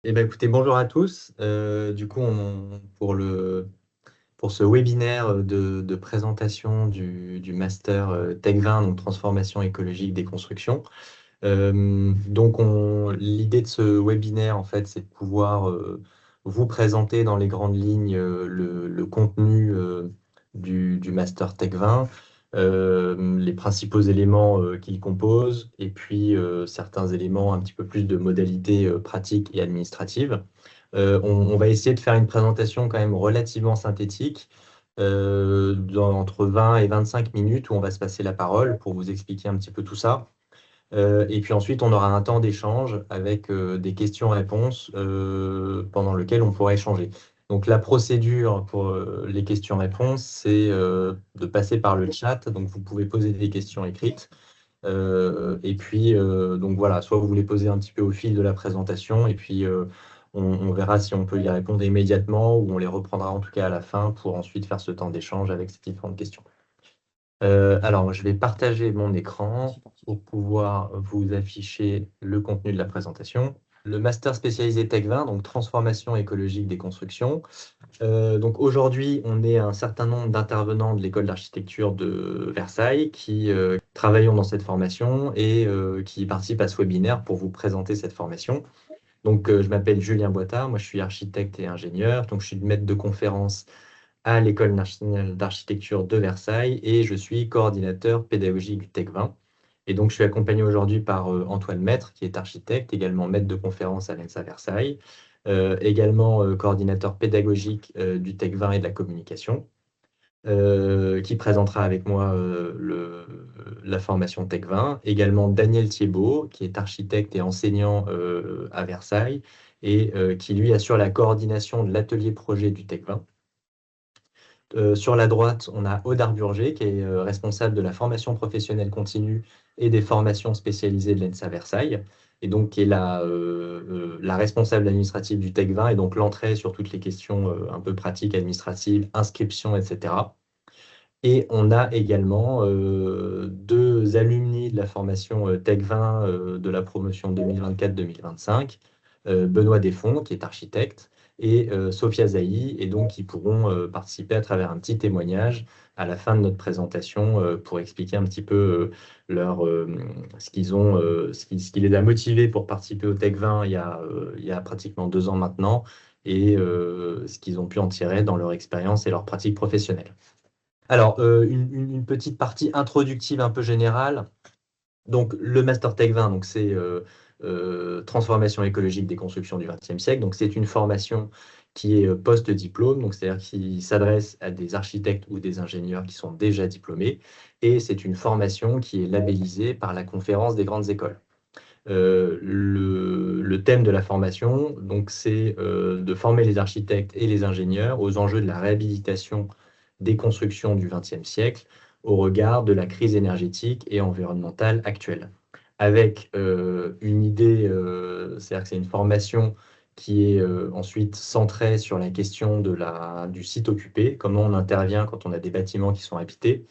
Eh ben, écoutez, bonjour à tous. Pour ce webinaire de présentation du master Tech 20, donc transformation écologique des constructions. L'idée de ce webinaire, en fait, c'est de pouvoir vous présenter dans les grandes lignes le contenu du master Tech 20, les principaux éléments qu'il compose, et puis certains éléments un petit peu plus de modalités pratiques et administratives. On va essayer de faire une présentation quand même relativement synthétique, entre 20 et 25 minutes, où on va se passer la parole pour vous expliquer un petit peu tout ça. Et puis ensuite, on aura un temps d'échange avec des questions-réponses pendant lequel on pourra échanger. Donc la procédure pour les questions-réponses, c'est de passer par le chat. Donc vous pouvez poser des questions écrites. Donc voilà, soit vous les posez un petit peu au fil de la présentation, et puis on verra si on peut y répondre immédiatement ou on les reprendra en tout cas à la fin pour ensuite faire ce temps d'échange avec ces différentes questions. Alors, je vais partager mon écran pour pouvoir vous afficher le contenu de la présentation. Le master spécialisé Tech 20, donc transformation écologique des constructions. Donc aujourd'hui, on est un certain nombre d'intervenants de l'école d'architecture de Versailles qui travaillons dans cette formation et qui participent à ce webinaire pour vous présenter cette formation. Donc, je m'appelle Julien Boitard, moi je suis architecte et ingénieur, donc je suis maître de conférence à l'École nationale d'architecture de Versailles et je suis coordinateur pédagogique du Tech 20. Et donc, je suis accompagné aujourd'hui par Antoine Maître, qui est architecte, également maître de conférence à l'ENSA Versailles, également coordinateur pédagogique du Tech 20 et de la communication, qui présentera avec moi la formation Tech 20. Également Daniel Thiebaud, qui est architecte et enseignant à Versailles et qui, lui, assure la coordination de l'atelier projet du Tech 20. Sur la droite, on a Aude Arburger, qui est responsable de la formation professionnelle continue et des formations spécialisées de l'ENSA Versailles, et donc qui est la responsable administrative du Tech 20, et donc l'entrée sur toutes les questions un peu pratiques, administratives, inscription, etc. Et on a également deux alumni de la formation Tech 20 de la promotion 2024-2025, Benoît Desfonds, qui est architecte, et Sophia Zahi, et donc qui pourront participer à travers un petit témoignage à la fin de notre présentation pour expliquer un petit peu ce ce qui les a motivés pour participer au Tech 20 il y a pratiquement 2 ans maintenant, et ce qu'ils ont pu en tirer dans leur expérience et leur pratique professionnelle. Alors, une petite partie introductive un peu générale. Donc, le Master Tech 20, donc c'est transformation écologique des constructions du XXe siècle. Donc, c'est une formation qui est post-diplôme, donc c'est-à-dire qui s'adresse à des architectes ou des ingénieurs qui sont déjà diplômés. Et c'est une formation qui est labellisée par la Conférence des grandes écoles. Le thème de la formation, donc, c'est de former les architectes et les ingénieurs aux enjeux de la réhabilitation des constructions du XXe siècle au regard de la crise énergétique et environnementale actuelle. Avec une idée, c'est-à-dire que c'est une formation qui est ensuite centrée sur la question du site occupé, comment on intervient quand on a des bâtiments qui sont habités,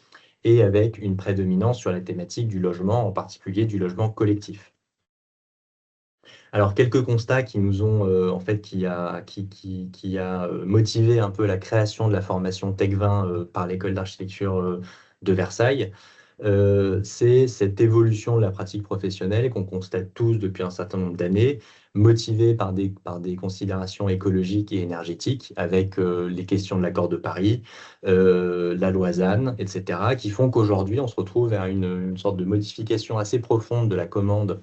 et avec une prédominance sur la thématique du logement, en particulier du logement collectif. Alors, quelques constats qui nous ont, en fait, qui a motivé un peu la création de la formation Tech 20 par l'école d'architecture de Versailles. C'est cette évolution de la pratique professionnelle qu'on constate tous depuis un certain nombre d'années, motivée par des considérations écologiques et énergétiques, avec les questions de l'accord de Paris, la loi ZAN, etc., qui font qu'aujourd'hui, on se retrouve vers une sorte de modification assez profonde de la commande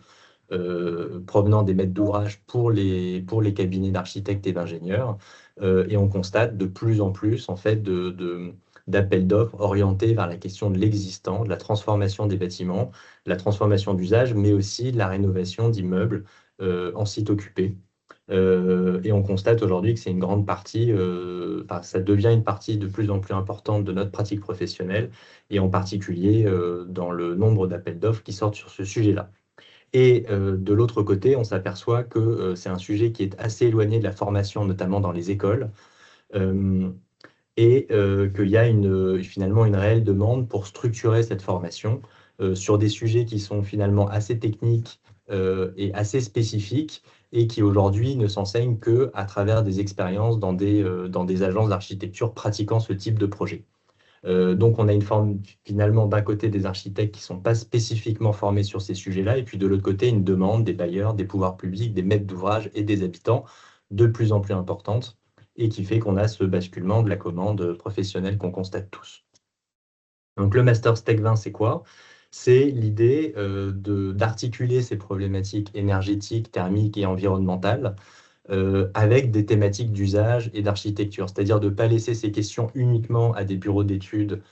provenant des maîtres d'ouvrage pour les cabinets d'architectes et d'ingénieurs. Et on constate de plus en plus en fait, d'appels d'offres orientés vers la question de l'existant, de la transformation des bâtiments, de la transformation d'usage, mais aussi de la rénovation d'immeubles en site occupé. Et on constate aujourd'hui que c'est une grande partie, ça devient une partie de plus en plus importante de notre pratique professionnelle, et en particulier dans le nombre d'appels d'offres qui sortent sur ce sujet-là. Et de l'autre côté, on s'aperçoit que c'est un sujet qui est assez éloigné de la formation, notamment dans les écoles, et qu'il y a finalement une réelle demande pour structurer cette formation sur des sujets qui sont finalement assez techniques et assez spécifiques et qui aujourd'hui ne s'enseignent qu'à travers des expériences dans des agences d'architecture pratiquant ce type de projet. Donc, on a une forme finalement d'un côté des architectes qui ne sont pas spécifiquement formés sur ces sujets-là, et puis de l'autre côté, une demande des bailleurs, des pouvoirs publics, des maîtres d'ouvrage et des habitants de plus en plus importante, et qui fait qu'on a ce basculement de la commande professionnelle qu'on constate tous. Donc, le Master STEC 20, c'est quoi? C'est l'idée d'articuler ces problématiques énergétiques, thermiques et environnementales avec des thématiques d'usage et d'architecture. C'est-à-dire de ne pas laisser ces questions uniquement à des bureaux d'études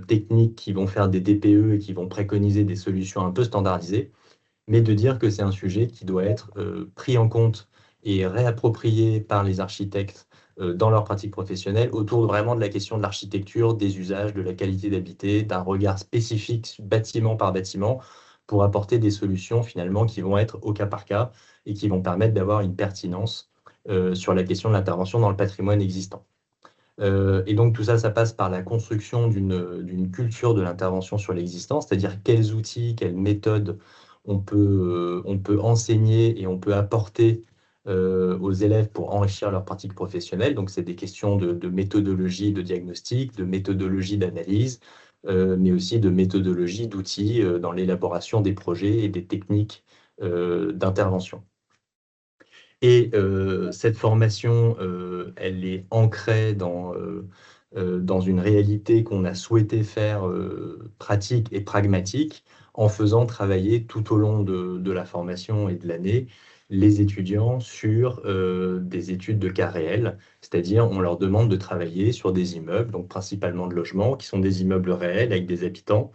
techniques qui vont faire des DPE et qui vont préconiser des solutions un peu standardisées, mais de dire que c'est un sujet qui doit être pris en compte et réapproprié par les architectes dans leur pratique professionnelle autour vraiment de la question de l'architecture, des usages, de la qualité d'habiter, d'un regard spécifique bâtiment par bâtiment pour apporter des solutions finalement qui vont être au cas par cas et qui vont permettre d'avoir une pertinence sur la question de l'intervention dans le patrimoine existant. Et donc tout ça, ça passe par la construction d'une culture de l'intervention sur l'existant, c'est-à-dire quels outils, quelles méthodes on peut enseigner et on peut apporter aux élèves pour enrichir leur pratique professionnelle. Donc c'est des questions de méthodologie de diagnostic, de méthodologie d'analyse, mais aussi de méthodologie d'outils dans l'élaboration des projets et des techniques d'intervention. Et cette formation, elle est ancrée dans une réalité qu'on a souhaité faire pratique et pragmatique en faisant travailler tout au long de la formation et de l'année les étudiants sur des études de cas réels, c'est-à-dire on leur demande de travailler sur des immeubles, donc principalement de logements, qui sont des immeubles réels avec des habitants,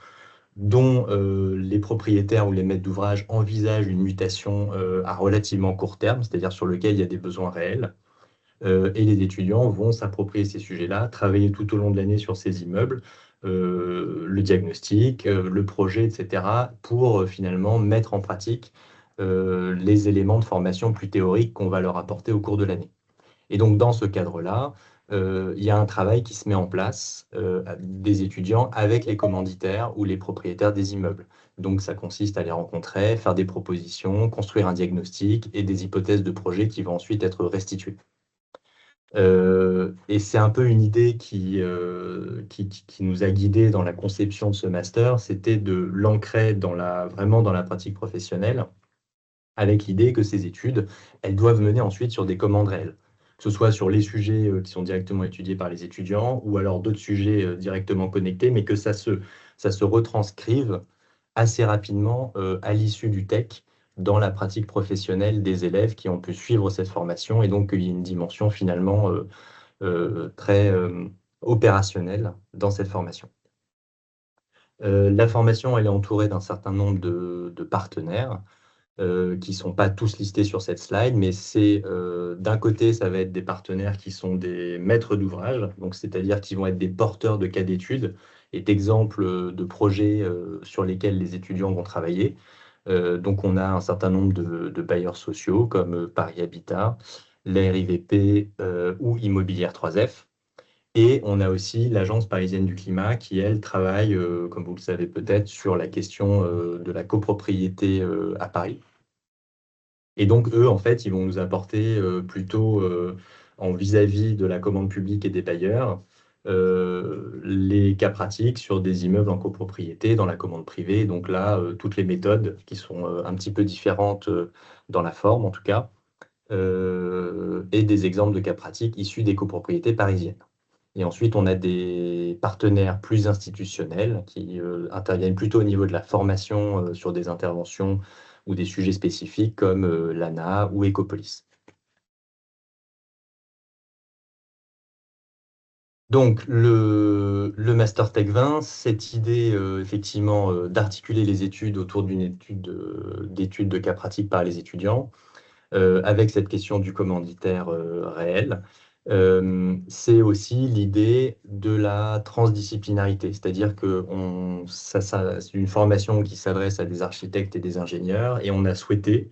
dont les propriétaires ou les maîtres d'ouvrage envisagent une mutation à relativement court terme, c'est-à-dire sur lequel il y a des besoins réels. Et les étudiants vont s'approprier ces sujets-là, travailler tout au long de l'année sur ces immeubles, le diagnostic, le projet, etc., pour finalement mettre en pratique les éléments de formation plus théoriques qu'on va leur apporter au cours de l'année. Et donc, dans ce cadre-là, il y a un travail qui se met en place des étudiants avec les commanditaires ou les propriétaires des immeubles. Donc, ça consiste à les rencontrer, faire des propositions, construire un diagnostic et des hypothèses de projet qui vont ensuite être restituées. Et c'est un peu une idée qui nous a guidés dans la conception de ce master, c'était de l'ancrer vraiment dans la pratique professionnelle, avec l'idée que ces études, elles doivent mener ensuite sur des commandes réelles, que ce soit sur les sujets qui sont directement étudiés par les étudiants ou alors d'autres sujets directement connectés, mais que ça se retranscrive assez rapidement à l'issue du TEC dans la pratique professionnelle des élèves qui ont pu suivre cette formation et donc qu'il y ait une dimension finalement très opérationnelle dans cette formation. La formation, elle est entourée d'un certain nombre de partenaires qui ne sont pas tous listés sur cette slide, mais c'est d'un côté, ça va être des partenaires qui sont des maîtres d'ouvrage, donc c'est-à-dire qui vont être des porteurs de cas d'études et d'exemples de projets sur lesquels les étudiants vont travailler. Donc on a un certain nombre de bailleurs sociaux comme Paris Habitat, la RIVP ou Immobilière 3F. Et on a aussi l'Agence parisienne du climat qui, elle, travaille, comme vous le savez peut-être, sur la question de la copropriété à Paris. Et donc, eux, en fait, ils vont nous apporter plutôt en vis-à-vis de la commande publique et des bailleurs, les cas pratiques sur des immeubles en copropriété dans la commande privée. Donc là, toutes les méthodes qui sont un petit peu différentes dans la forme, en tout cas, et des exemples de cas pratiques issus des copropriétés parisiennes. Et ensuite, on a des partenaires plus institutionnels qui interviennent plutôt au niveau de la formation sur des interventions ou des sujets spécifiques comme l'ANA ou Ecopolis. Donc, le Master Tech 20, cette idée effectivement d'articuler les études autour d'une d'études de cas pratiques par les étudiants, avec cette question du commanditaire réel, c'est aussi l'idée de la transdisciplinarité, c'est-à-dire que c'est une formation qui s'adresse à des architectes et des ingénieurs, et on a souhaité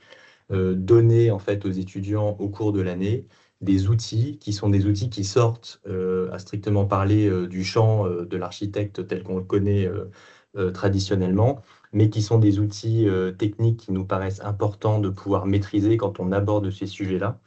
donner en fait aux étudiants au cours de l'année des outils qui sont des outils qui sortent à strictement parler du champ de l'architecte tel qu'on le connaît traditionnellement, mais qui sont des outils techniques qui nous paraissent importants de pouvoir maîtriser quand on aborde ces sujets-là.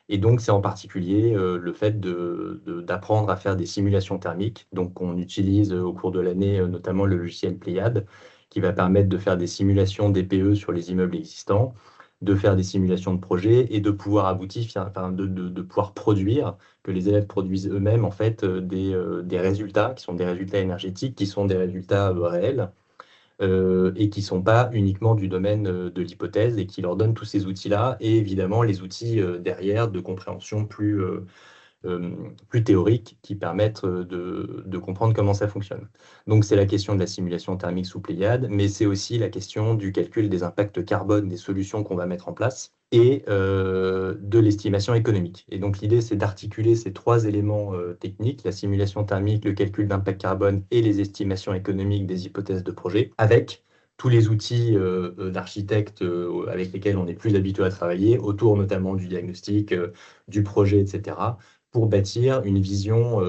Et donc, c'est en particulier le fait d'apprendre à faire des simulations thermiques. Donc, on utilise au cours de l'année notamment le logiciel Pléiade, qui va permettre de faire des simulations DPE sur les immeubles existants, de faire des simulations de projets et de pouvoir aboutir, enfin, de pouvoir produire, que les élèves produisent eux-mêmes en fait des résultats qui sont des résultats énergétiques, qui sont des résultats réels et qui ne sont pas uniquement du domaine de l'hypothèse et qui leur donnent tous ces outils-là et évidemment les outils derrière de compréhension plus théoriques qui permettent de comprendre comment ça fonctionne. Donc c'est la question de la simulation thermique sous Pléiade, mais c'est aussi la question du calcul des impacts carbone des solutions qu'on va mettre en place et de l'estimation économique. Et donc l'idée, c'est d'articuler ces trois éléments techniques, la simulation thermique, le calcul d'impact carbone et les estimations économiques des hypothèses de projet, avec tous les outils d'architectes avec lesquels on est plus habitué à travailler, autour notamment du diagnostic, du projet, etc., pour bâtir une vision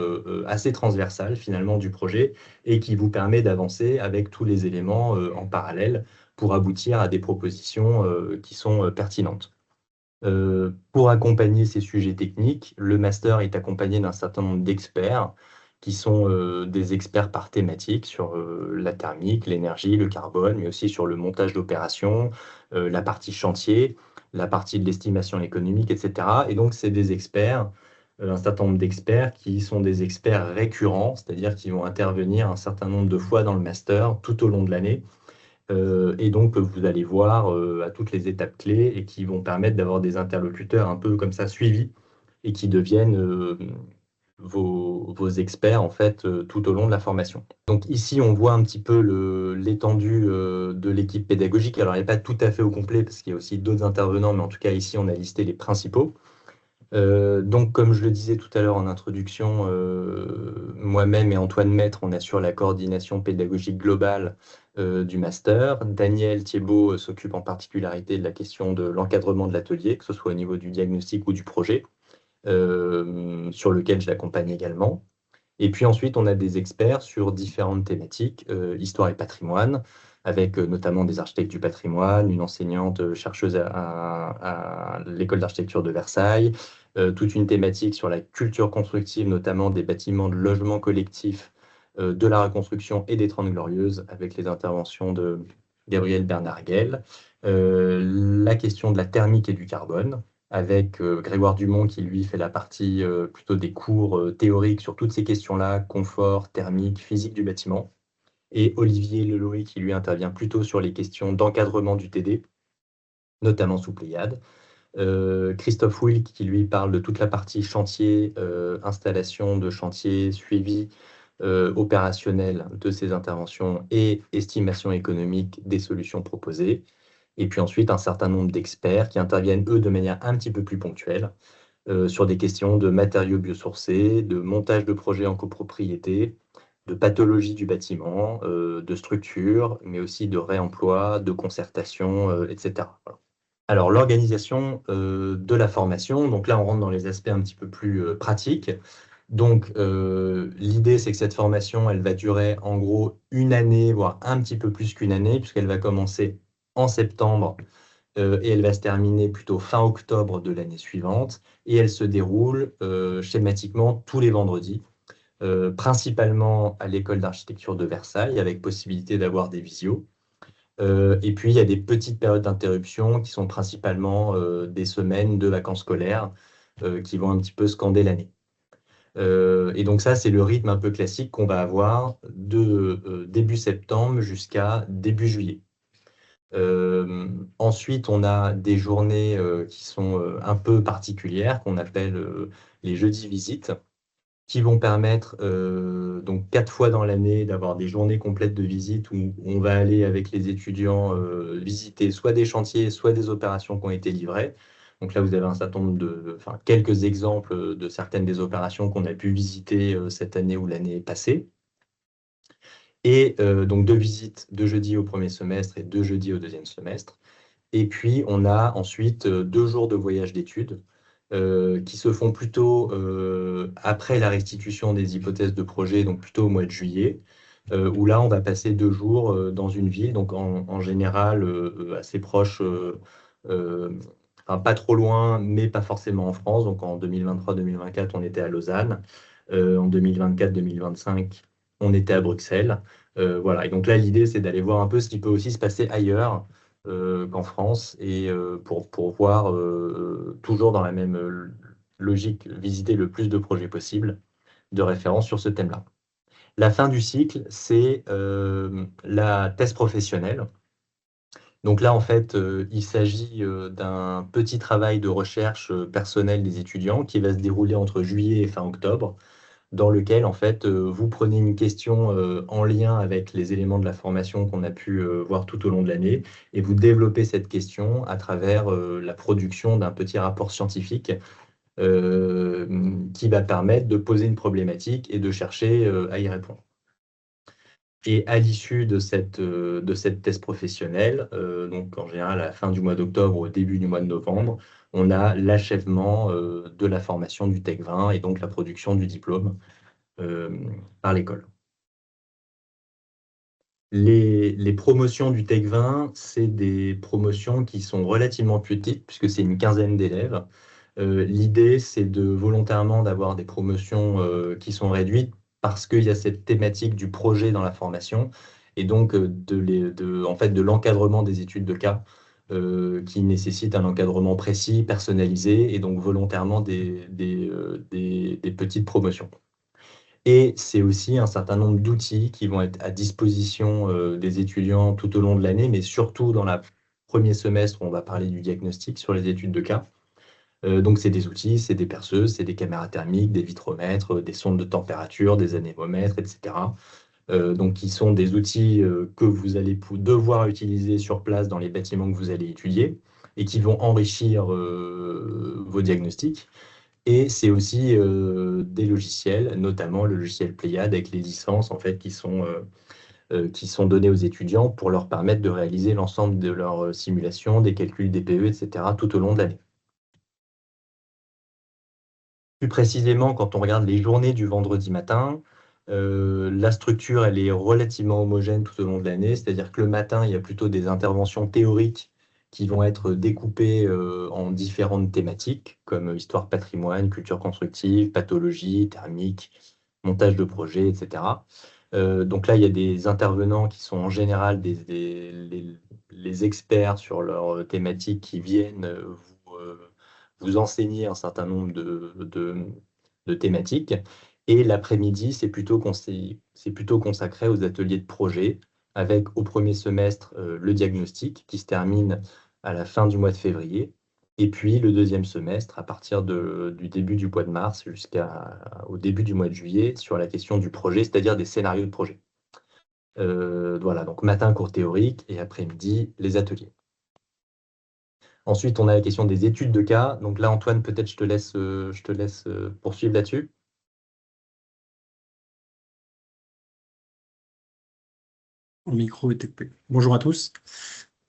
assez transversale finalement du projet et qui vous permet d'avancer avec tous les éléments en parallèle pour aboutir à des propositions qui sont pertinentes. Pour accompagner ces sujets techniques, le master est accompagné d'un certain nombre d'experts qui sont des experts par thématique sur la thermique, l'énergie, le carbone, mais aussi sur le montage d'opérations, la partie chantier, la partie de l'estimation économique, etc. Et donc, c'est des experts, un certain nombre d'experts qui sont des experts récurrents, c'est-à-dire qui vont intervenir un certain nombre de fois dans le master tout au long de l'année et donc que vous allez voir à toutes les étapes clés et qui vont permettre d'avoir des interlocuteurs un peu comme ça suivis et qui deviennent vos experts en fait tout au long de la formation. Donc ici, on voit un petit peu l'étendue de l'équipe pédagogique. Alors, elle n'est pas tout à fait au complet parce qu'il y a aussi d'autres intervenants, mais en tout cas, ici, on a listé les principaux. Donc, comme je le disais tout à l'heure en introduction, moi-même et Antoine Maître, on assure la coordination pédagogique globale du master. Daniel Thiebaud s'occupe en particularité de la question de l'encadrement de l'atelier, que ce soit au niveau du diagnostic ou du projet, sur lequel je l'accompagne également. Et puis ensuite, on a des experts sur différentes thématiques, histoire et patrimoine, avec notamment des architectes du patrimoine, une enseignante chercheuse à l'école d'architecture de Versailles, toute une thématique sur la culture constructive, notamment des bâtiments de logement collectif, de la reconstruction et des Trente Glorieuses, avec les interventions de Gabriel Bernard-Guel, la question de la thermique et du carbone, avec Grégoire Dumont qui, lui, fait la partie plutôt des cours théoriques sur toutes ces questions-là, confort, thermique, physique du bâtiment, et Olivier Leloé qui, lui, intervient plutôt sur les questions d'encadrement du TD, notamment sous Pléiade. Christophe Wilk qui, lui, parle de toute la partie chantier, installation de chantier, suivi opérationnel de ces interventions et estimation économique des solutions proposées. Et puis ensuite, un certain nombre d'experts qui interviennent, eux, de manière un petit peu plus ponctuelle, sur des questions de matériaux biosourcés, de montage de projets en copropriété, de pathologie du bâtiment, de structure, mais aussi de réemploi, de concertation, etc. Voilà. Alors, l'organisation de la formation, donc là, on rentre dans les aspects un petit peu plus pratiques. Donc, l'idée, c'est que cette formation, elle va durer en gros une année, voire un petit peu plus qu'une année, puisqu'elle va commencer en septembre et elle va se terminer plutôt fin octobre de l'année suivante. Et elle se déroule schématiquement tous les vendredis, principalement à l'école d'architecture de Versailles, avec possibilité d'avoir des visios. Et puis, il y a des petites périodes d'interruption qui sont principalement des semaines de vacances scolaires qui vont un petit peu scander l'année. Et donc ça, c'est le rythme un peu classique qu'on va avoir de début septembre jusqu'à début juillet. Ensuite, on a des journées qui sont un peu particulières, qu'on appelle les jeudis visites, qui vont permettre donc 4 fois dans l'année d'avoir des journées complètes de visite où on va aller avec les étudiants visiter soit des chantiers, soit des opérations qui ont été livrées. Donc là, vous avez un certain nombre enfin, quelques exemples de certaines des opérations qu'on a pu visiter cette année ou l'année passée. Et donc 2 visites, 2 jeudis au premier semestre et 2 jeudis au deuxième semestre. Et puis, on a ensuite 2 jours de voyage d'études qui se font plutôt après la restitution des hypothèses de projet, donc plutôt au mois de juillet, où là, on va passer 2 jours dans une ville, donc en général assez proche, enfin pas trop loin, mais pas forcément en France. Donc en 2023-2024, on était à Lausanne. En 2024-2025, on était à Bruxelles. Voilà. Et donc là, l'idée, c'est d'aller voir un peu ce qui peut aussi se passer ailleurs qu'en France, et pour voir, toujours dans la même logique, visiter le plus de projets possible de référence sur ce thème-là. La fin du cycle, c'est la thèse professionnelle. Donc là, en fait, il s'agit d'un petit travail de recherche personnel des étudiants qui va se dérouler entre juillet et fin octobre, dans lequel, en fait, vous prenez une question en lien avec les éléments de la formation qu'on a pu voir tout au long de l'année, et vous développez cette question à travers la production d'un petit rapport scientifique qui va permettre de poser une problématique et de chercher à y répondre. Et à l'issue de cette thèse professionnelle, donc en général à la fin du mois d'octobre ou au début du mois de novembre, on a l'achèvement de la formation du Tech 20 et donc la production du diplôme euh, par l'école. Les promotions du Tech 20, c'est des promotions qui sont relativement petites, puisque c'est une quinzaine d'élèves. L'idée, c'est de volontairement d'avoir des promotions qui sont réduites parce qu'il y a cette thématique du projet dans la formation, et donc en fait, de l'encadrement des études de cas qui nécessite un encadrement précis, personnalisé, et donc volontairement des petites promotions. Et c'est aussi un certain nombre d'outils qui vont être à disposition des étudiants tout au long de l'année, mais surtout dans le premier semestre où on va parler du diagnostic sur les études de cas. Donc c'est des outils, c'est des perceuses, c'est des caméras thermiques, des vitromètres, des sondes de température, des anémomètres, etc. Donc qui sont des outils que vous allez devoir utiliser sur place dans les bâtiments que vous allez étudier et qui vont enrichir vos diagnostics. Et c'est aussi des logiciels, notamment le logiciel Pléiade avec les licences en fait, qui sont données aux étudiants pour leur permettre de réaliser l'ensemble de leurs simulations, des calculs DPE, etc. tout au long de l'année. Plus précisément, quand on regarde les journées du vendredi matin, la structure elle est relativement homogène tout au long de l'année, c'est-à-dire que le matin, il y a plutôt des interventions théoriques qui vont être découpées en différentes thématiques, comme histoire patrimoine, culture constructive, pathologie, thermique, montage de projet, etc. Donc là, il y a des intervenants qui sont en général les experts sur leur thématique qui viennent vous enseigner un certain nombre de thématiques. Et l'après-midi, c'est plutôt consacré aux ateliers de projet, avec au premier semestre le diagnostic qui se termine à la fin du mois de février, et puis le deuxième semestre à partir du début du mois de mars jusqu'au début du mois de juillet sur la question du projet, c'est-à-dire des scénarios de projet. Voilà, donc matin cours théorique et après-midi les ateliers. Ensuite, on a la question des études de cas. Donc là, Antoine, peut-être je te laisse poursuivre là-dessus. Mon micro était coupé. Bonjour à tous.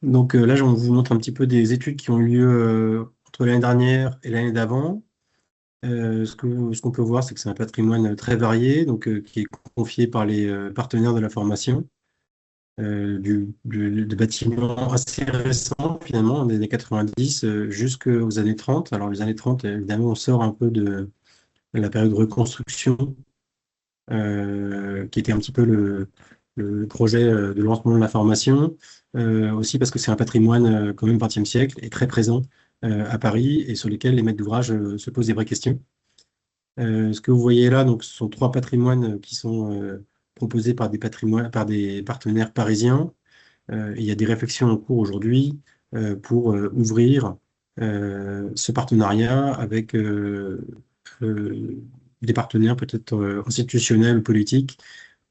Donc là, on vous montre un petit peu des études qui ont eu lieu entre l'année dernière et l'année d'avant. Ce qu'on peut voir, c'est que c'est un patrimoine très varié, donc qui est confié par les partenaires de la formation, de bâtiments assez récents, finalement, des années 90 jusqu'aux années 30. Alors les années 30, évidemment, on sort un peu de la période de reconstruction, qui était un petit peu le projet de lancement de la formation, aussi parce que c'est un patrimoine quand même 20e siècle et très présent à Paris et sur lesquels les maîtres d'ouvrage se posent des vraies questions. Ce que vous voyez là, donc, ce sont trois patrimoines qui sont proposés par par des partenaires parisiens. Et il y a des réflexions en cours aujourd'hui pour ouvrir ce partenariat avec des partenaires peut-être institutionnels ou politiques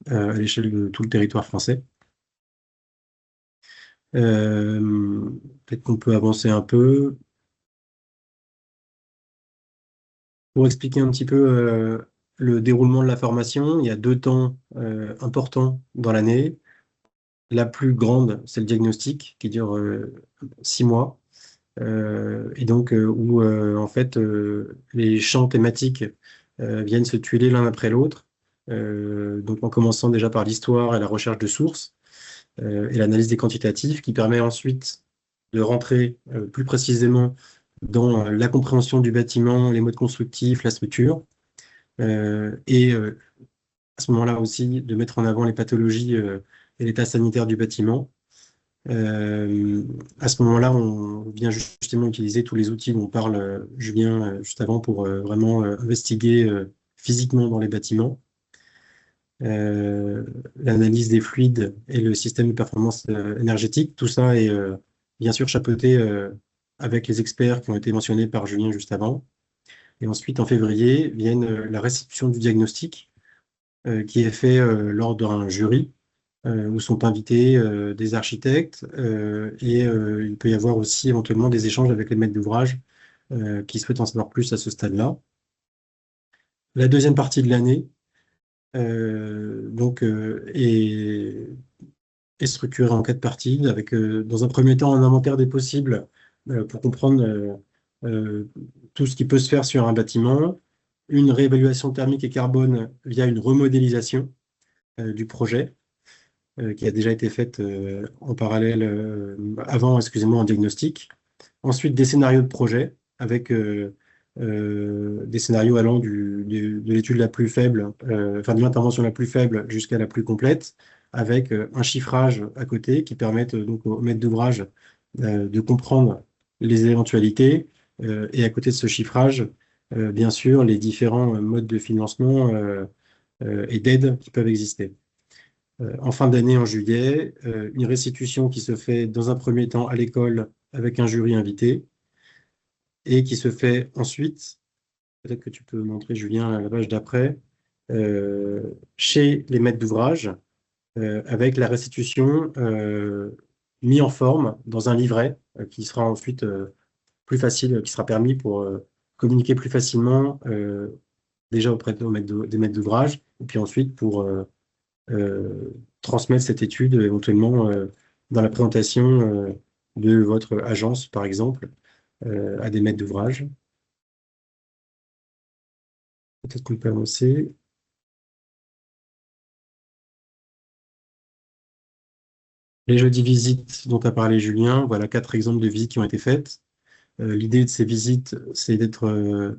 à l'échelle de tout le territoire français. Peut-être qu'on peut avancer un peu. Pour expliquer un petit peu le déroulement de la formation, il y a deux temps importants dans l'année. La plus grande, c'est le diagnostic, qui dure 6 mois, et donc où en fait les champs thématiques viennent se tuiler l'un après l'autre. donc en commençant déjà par l'histoire et la recherche de sources et l'analyse des quantitatifs, qui permet ensuite de rentrer plus précisément dans la compréhension du bâtiment, les modes constructifs, la structure, et à ce moment-là aussi de mettre en avant les pathologies et l'état sanitaire du bâtiment. À ce moment-là, on vient justement utiliser tous les outils dont parle Julien juste avant pour vraiment investiguer physiquement dans les bâtiments. L'analyse des fluides et le système de performance énergétique, tout ça est bien sûr chapeauté avec les experts qui ont été mentionnés par Julien juste avant. Et ensuite, en février, viennent la restitution du diagnostic qui est fait lors d'un jury où sont invités des architectes et il peut y avoir aussi éventuellement des échanges avec les maîtres d'ouvrage qui souhaitent en savoir plus à ce stade-là. La deuxième partie de l'année est structurée en 4 parties avec dans un premier temps un inventaire des possibles pour comprendre tout ce qui peut se faire sur un bâtiment, une réévaluation thermique et carbone via une remodélisation du projet qui a déjà été faite en parallèle avant, excusez-moi, en diagnostic. Ensuite, des scénarios de projet avec des scénarios allant de l'étude la plus faible, enfin de l'intervention la plus faible jusqu'à la plus complète, avec un chiffrage à côté qui permette donc au maître d'ouvrage de comprendre les éventualités et à côté de ce chiffrage, bien sûr, les différents modes de financement et d'aide qui peuvent exister. En fin d'année, en juillet, une restitution qui se fait dans un premier temps à l'école avec un jury invité et qui se fait ensuite, peut-être que tu peux montrer, Julien, la page d'après, chez les maîtres d'ouvrage avec la restitution mise en forme dans un livret qui sera ensuite plus facile, qui sera permis pour communiquer plus facilement déjà auprès des maîtres d'ouvrage et puis ensuite pour transmettre cette étude éventuellement dans la présentation de votre agence, par exemple, à des maîtres d'ouvrage. Peut-être qu'on peut avancer. Les jeudis visites dont a parlé Julien, voilà 4 exemples de visites qui ont été faites. L'idée de ces visites, c'est de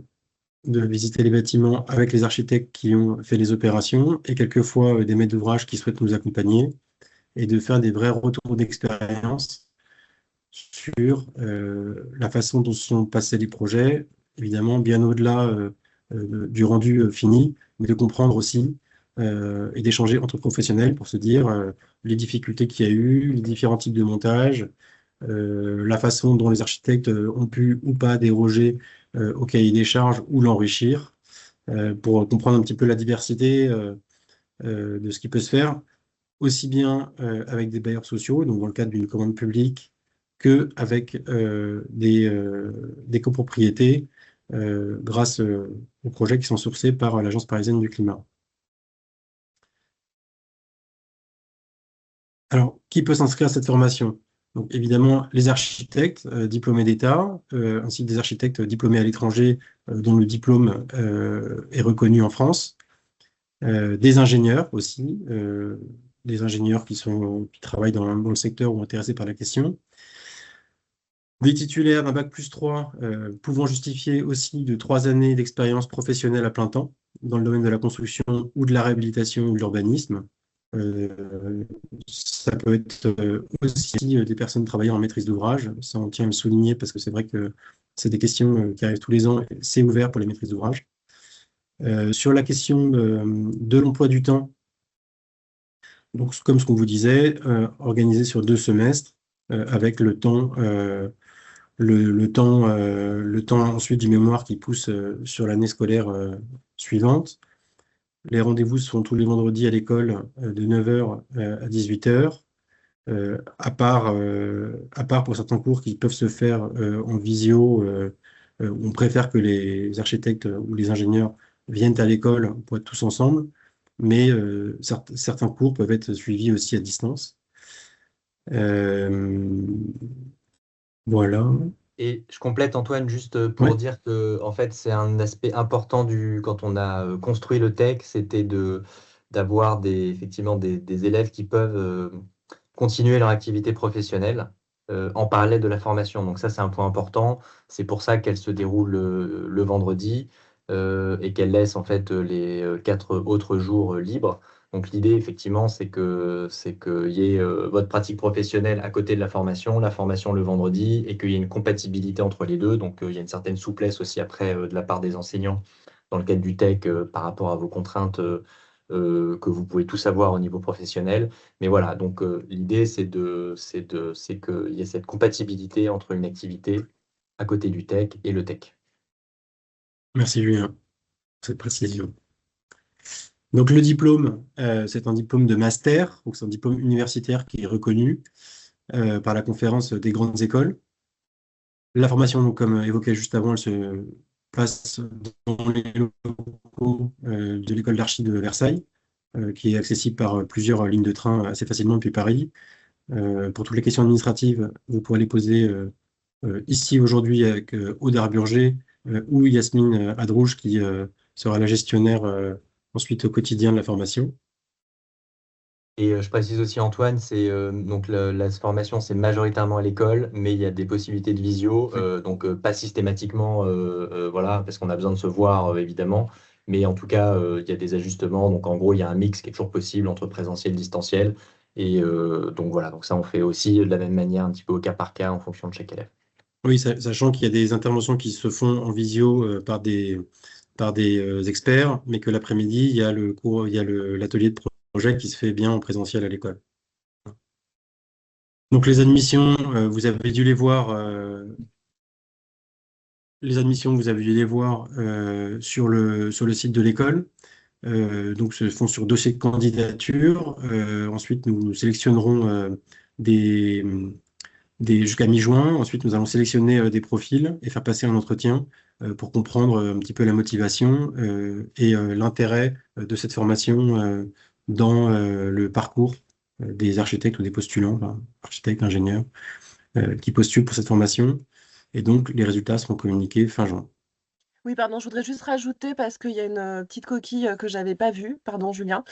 visiter les bâtiments avec les architectes qui ont fait les opérations et quelquefois des maîtres d'ouvrage qui souhaitent nous accompagner et de faire des vrais retours d'expérience sur la façon dont sont passés les projets, évidemment bien au-delà du rendu fini, mais de comprendre aussi et d'échanger entre professionnels pour se dire les difficultés qu'il y a eu, les différents types de montage, la façon dont les architectes ont pu ou pas déroger au cahier des charges ou l'enrichir, pour comprendre un petit peu la diversité de ce qui peut se faire, aussi bien avec des bailleurs sociaux, donc dans le cadre d'une commande publique, qu'avec des copropriétés grâce aux projets qui sont sourcés par l'Agence parisienne du climat. Alors, qui peut s'inscrire à cette formation? Donc, évidemment, les architectes diplômés d'État, ainsi que des architectes diplômés à l'étranger dont le diplôme est reconnu en France, des ingénieurs aussi, des ingénieurs qui travaillent dans le secteur ou intéressés par la question, des titulaires d'un bac+3 pouvant justifier aussi de 3 années d'expérience professionnelle à plein temps dans le domaine de la construction ou de la réhabilitation ou de l'urbanisme. Ça peut être aussi des personnes travaillant en maîtrise d'ouvrage. Ça, on tient à le souligner parce que c'est vrai que c'est des questions qui arrivent tous les ans. C'est ouvert pour les maîtrises d'ouvrage. Sur la question de l'emploi du temps, donc comme ce qu'on vous disait, organisé sur 2 semestres avec le temps ensuite du mémoire qui pousse sur l'année scolaire suivante. Les rendez-vous sont tous les vendredis à l'école de 9h à 18h, à part pour certains cours qui peuvent se faire en visio, où on préfère que les architectes ou les ingénieurs viennent à l'école pour être tous ensemble, mais certains cours peuvent être suivis aussi à distance. Voilà. Et je complète Antoine juste pour Ouais, dire que en fait c'est un aspect important quand on a construit le tech, c'était d'avoir effectivement des élèves qui peuvent continuer leur activité professionnelle en parallèle de la formation. Donc ça c'est un point important. C'est pour ça qu'elle se déroule le vendredi et qu'elle laisse en fait les 4 autres jours libres. Donc l'idée, effectivement, c'est qu'il y ait votre pratique professionnelle à côté de la formation le vendredi, et qu'il y ait une compatibilité entre les deux. Donc il y a une certaine souplesse aussi après de la part des enseignants dans le cadre du tech par rapport à vos contraintes que vous pouvez tous avoir au niveau professionnel. Mais voilà, donc l'idée, c'est qu'il y ait cette compatibilité entre une activité à côté du tech et le tech. merci Julien pour cette précision. Donc le diplôme, c'est un diplôme de master, donc c'est un diplôme universitaire qui est reconnu par la conférence des grandes écoles. La formation, donc, comme évoqué juste avant, elle se passe dans les locaux de l'école d'archi de Versailles, qui est accessible par plusieurs lignes de train assez facilement depuis Paris. Pour toutes les questions administratives, vous pourrez les poser ici aujourd'hui avec Aude Arburger ou Yasmine Adrouche qui sera la gestionnaire ensuite au quotidien de la formation. Et je précise aussi, Antoine, donc la formation, c'est majoritairement à l'école, mais il y a des possibilités de visio, Oui, donc pas systématiquement, voilà, parce qu'on a besoin de se voir, évidemment, mais en tout cas, il y a des ajustements. Donc en gros, il y a un mix qui est toujours possible entre présentiel et distanciel. Et donc voilà, donc ça, on fait aussi de la même manière, un petit peu au cas par cas, en fonction de chaque élève. oui, sachant qu'il y a des interventions qui se font en visio par des experts, mais que l'après-midi, il y a le cours, il y a l'atelier de projet qui se fait bien en présentiel à l'école. Donc les admissions, vous avez dû les voir. Les admissions, vous avez dû les voir sur le site de l'école. Donc se font sur dossier de candidature. Ensuite, nous sélectionnerons des, jusqu'à mi-juin. Ensuite, nous allons sélectionner des profils et faire passer un entretien pour comprendre un petit peu la motivation et l'intérêt de cette formation dans le parcours des architectes ou des postulants, enfin, architectes, ingénieurs, qui postulent pour cette formation. Et donc, les résultats seront communiqués fin juin. Oui, pardon, je voudrais juste rajouter parce qu'il y a une petite coquille que j'avais pas vue, pardon Julien,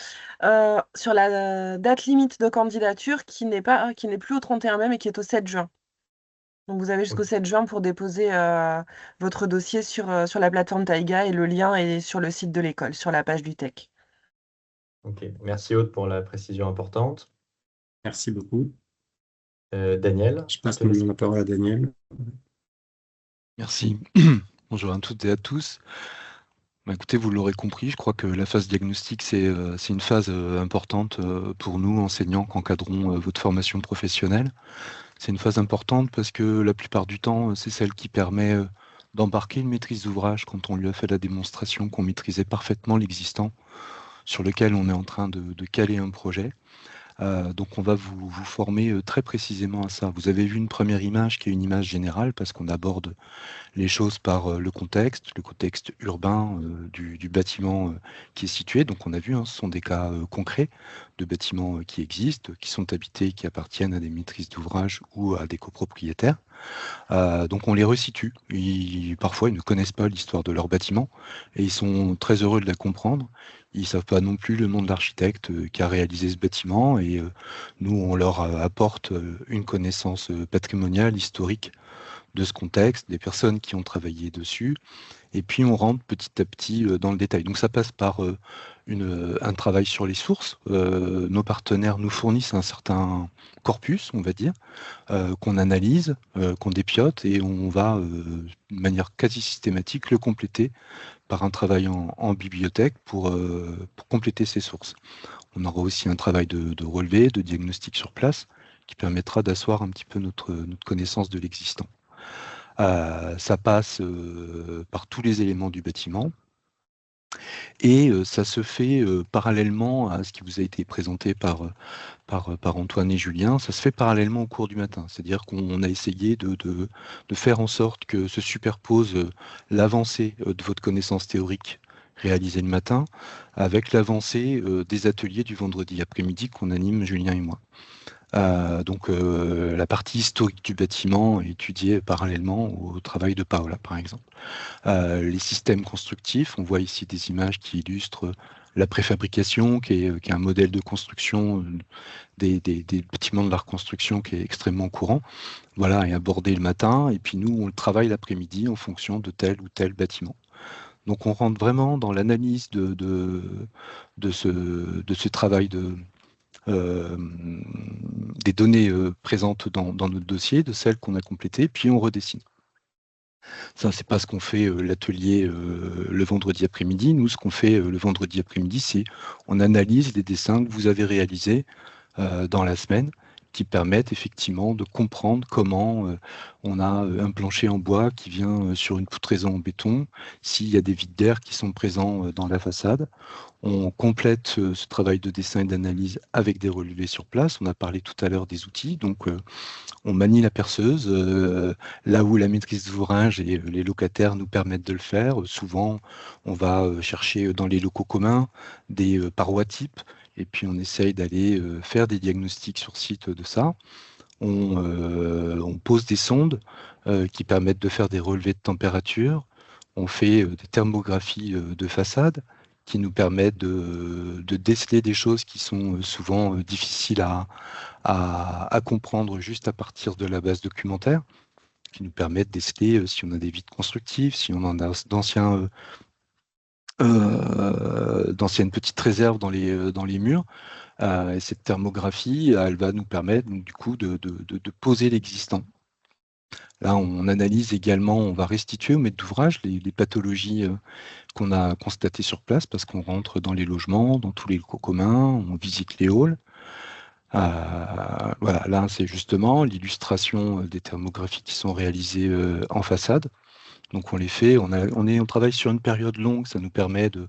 sur la date limite de candidature qui n'est plus au 31 mai mais qui est au 7 juin. Donc vous avez jusqu'au 7 juin pour déposer votre dossier sur la plateforme Taiga et le lien est sur le site de l'école, sur la page du Tech. Ok, merci Aude pour la précision importante. Merci beaucoup. Daniel, Je je passe te laisse. la parole à Daniel. Merci. Bonjour à toutes et à tous. Bah, écoutez, vous l'aurez compris, je crois que la phase diagnostic, c'est une phase importante pour nous, enseignants, qui encadrons votre formation professionnelle. C'est une phase importante parce que la plupart du temps, c'est celle qui permet d'embarquer une maîtrise d'ouvrage quand on lui a fait la démonstration qu'on maîtrisait parfaitement l'existant sur lequel on est en train de caler un projet. Donc on va vous former très précisément à ça. Vous avez vu une première image qui est une image générale parce qu'on aborde les choses par le contexte urbain du bâtiment qui est situé. Donc on a vu, hein, ce sont des cas concrets de bâtiments qui existent, qui sont habités, qui appartiennent à des maîtrises d'ouvrage ou à des copropriétaires. Donc on les resitue. Parfois ils ne connaissent pas l'histoire de leur bâtiment et ils sont très heureux de la comprendre. Ils ne savent pas non plus le nom de l'architecte qui a réalisé ce bâtiment et nous on leur apporte une connaissance patrimoniale, historique de ce contexte, des personnes qui ont travaillé dessus, et puis on rentre petit à petit dans le détail. Donc ça passe par un travail sur les sources. Nos partenaires nous fournissent un certain corpus, on va dire, qu'on analyse, qu'on dépiote, et on va, de manière quasi systématique, le compléter par un travail en bibliothèque pour compléter ces sources. On aura aussi un travail de relevé, de diagnostic sur place, qui permettra d'asseoir un petit peu notre connaissance de l'existant. Ça passe par tous les éléments du bâtiment et ça se fait parallèlement à ce qui vous a été présenté par Antoine et Julien, ça se fait parallèlement au cours du matin. C'est-à-dire qu'on a essayé de faire en sorte que se superpose l'avancée de votre connaissance théorique réalisée le matin avec l'avancée des ateliers du vendredi après-midi qu'on anime Julien et moi. Donc la partie historique du bâtiment est étudiée parallèlement au travail de Paola, par exemple. Les systèmes constructifs, on voit ici des images qui illustrent la préfabrication, qui est un modèle de construction des bâtiments de la reconstruction qui est extrêmement courant. Voilà, est abordé le matin, et puis nous, on le travaille l'après-midi en fonction de tel ou tel bâtiment. Donc on rentre vraiment dans l'analyse de ce travail des données présentes dans notre dossier, de celles qu'on a complétées, puis on redessine. Ça, c'est pas ce qu'on fait l'atelier le vendredi après-midi. Nous, ce qu'on fait le vendredi après-midi, c'est on analyse les dessins que vous avez réalisés dans la semaine, qui permettent effectivement de comprendre comment on a un plancher en bois qui vient sur une poutraison en béton, s'il y a des vides d'air qui sont présents dans la façade. On complète ce travail de dessin et d'analyse avec des relevés sur place. On a parlé tout à l'heure des outils, donc on manie la perceuse, là où la maîtrise d'ouvrage et les locataires nous permettent de le faire. Souvent, on va chercher dans les locaux communs des parois types, et puis on essaye d'aller faire des diagnostics sur site de ça. On pose des sondes qui permettent de faire des relevés de température. On fait des thermographies de façade qui nous permettent de déceler des choses qui sont souvent difficiles à comprendre juste à partir de la base documentaire, qui nous permettent de déceler si on a des vides constructifs, si on en a d'anciennes petites réserves dans les murs. Et cette thermographie, elle va nous permettre donc, du coup de poser l'existant. Là, on analyse également, on va restituer au maître d'ouvrage les pathologies qu'on a constatées sur place, parce qu'on rentre dans les logements, dans tous les locaux communs, on visite les halls. Voilà, là, c'est justement l'illustration des thermographies qui sont réalisées en façade. Donc on les fait, on travaille sur une période longue, ça nous permet de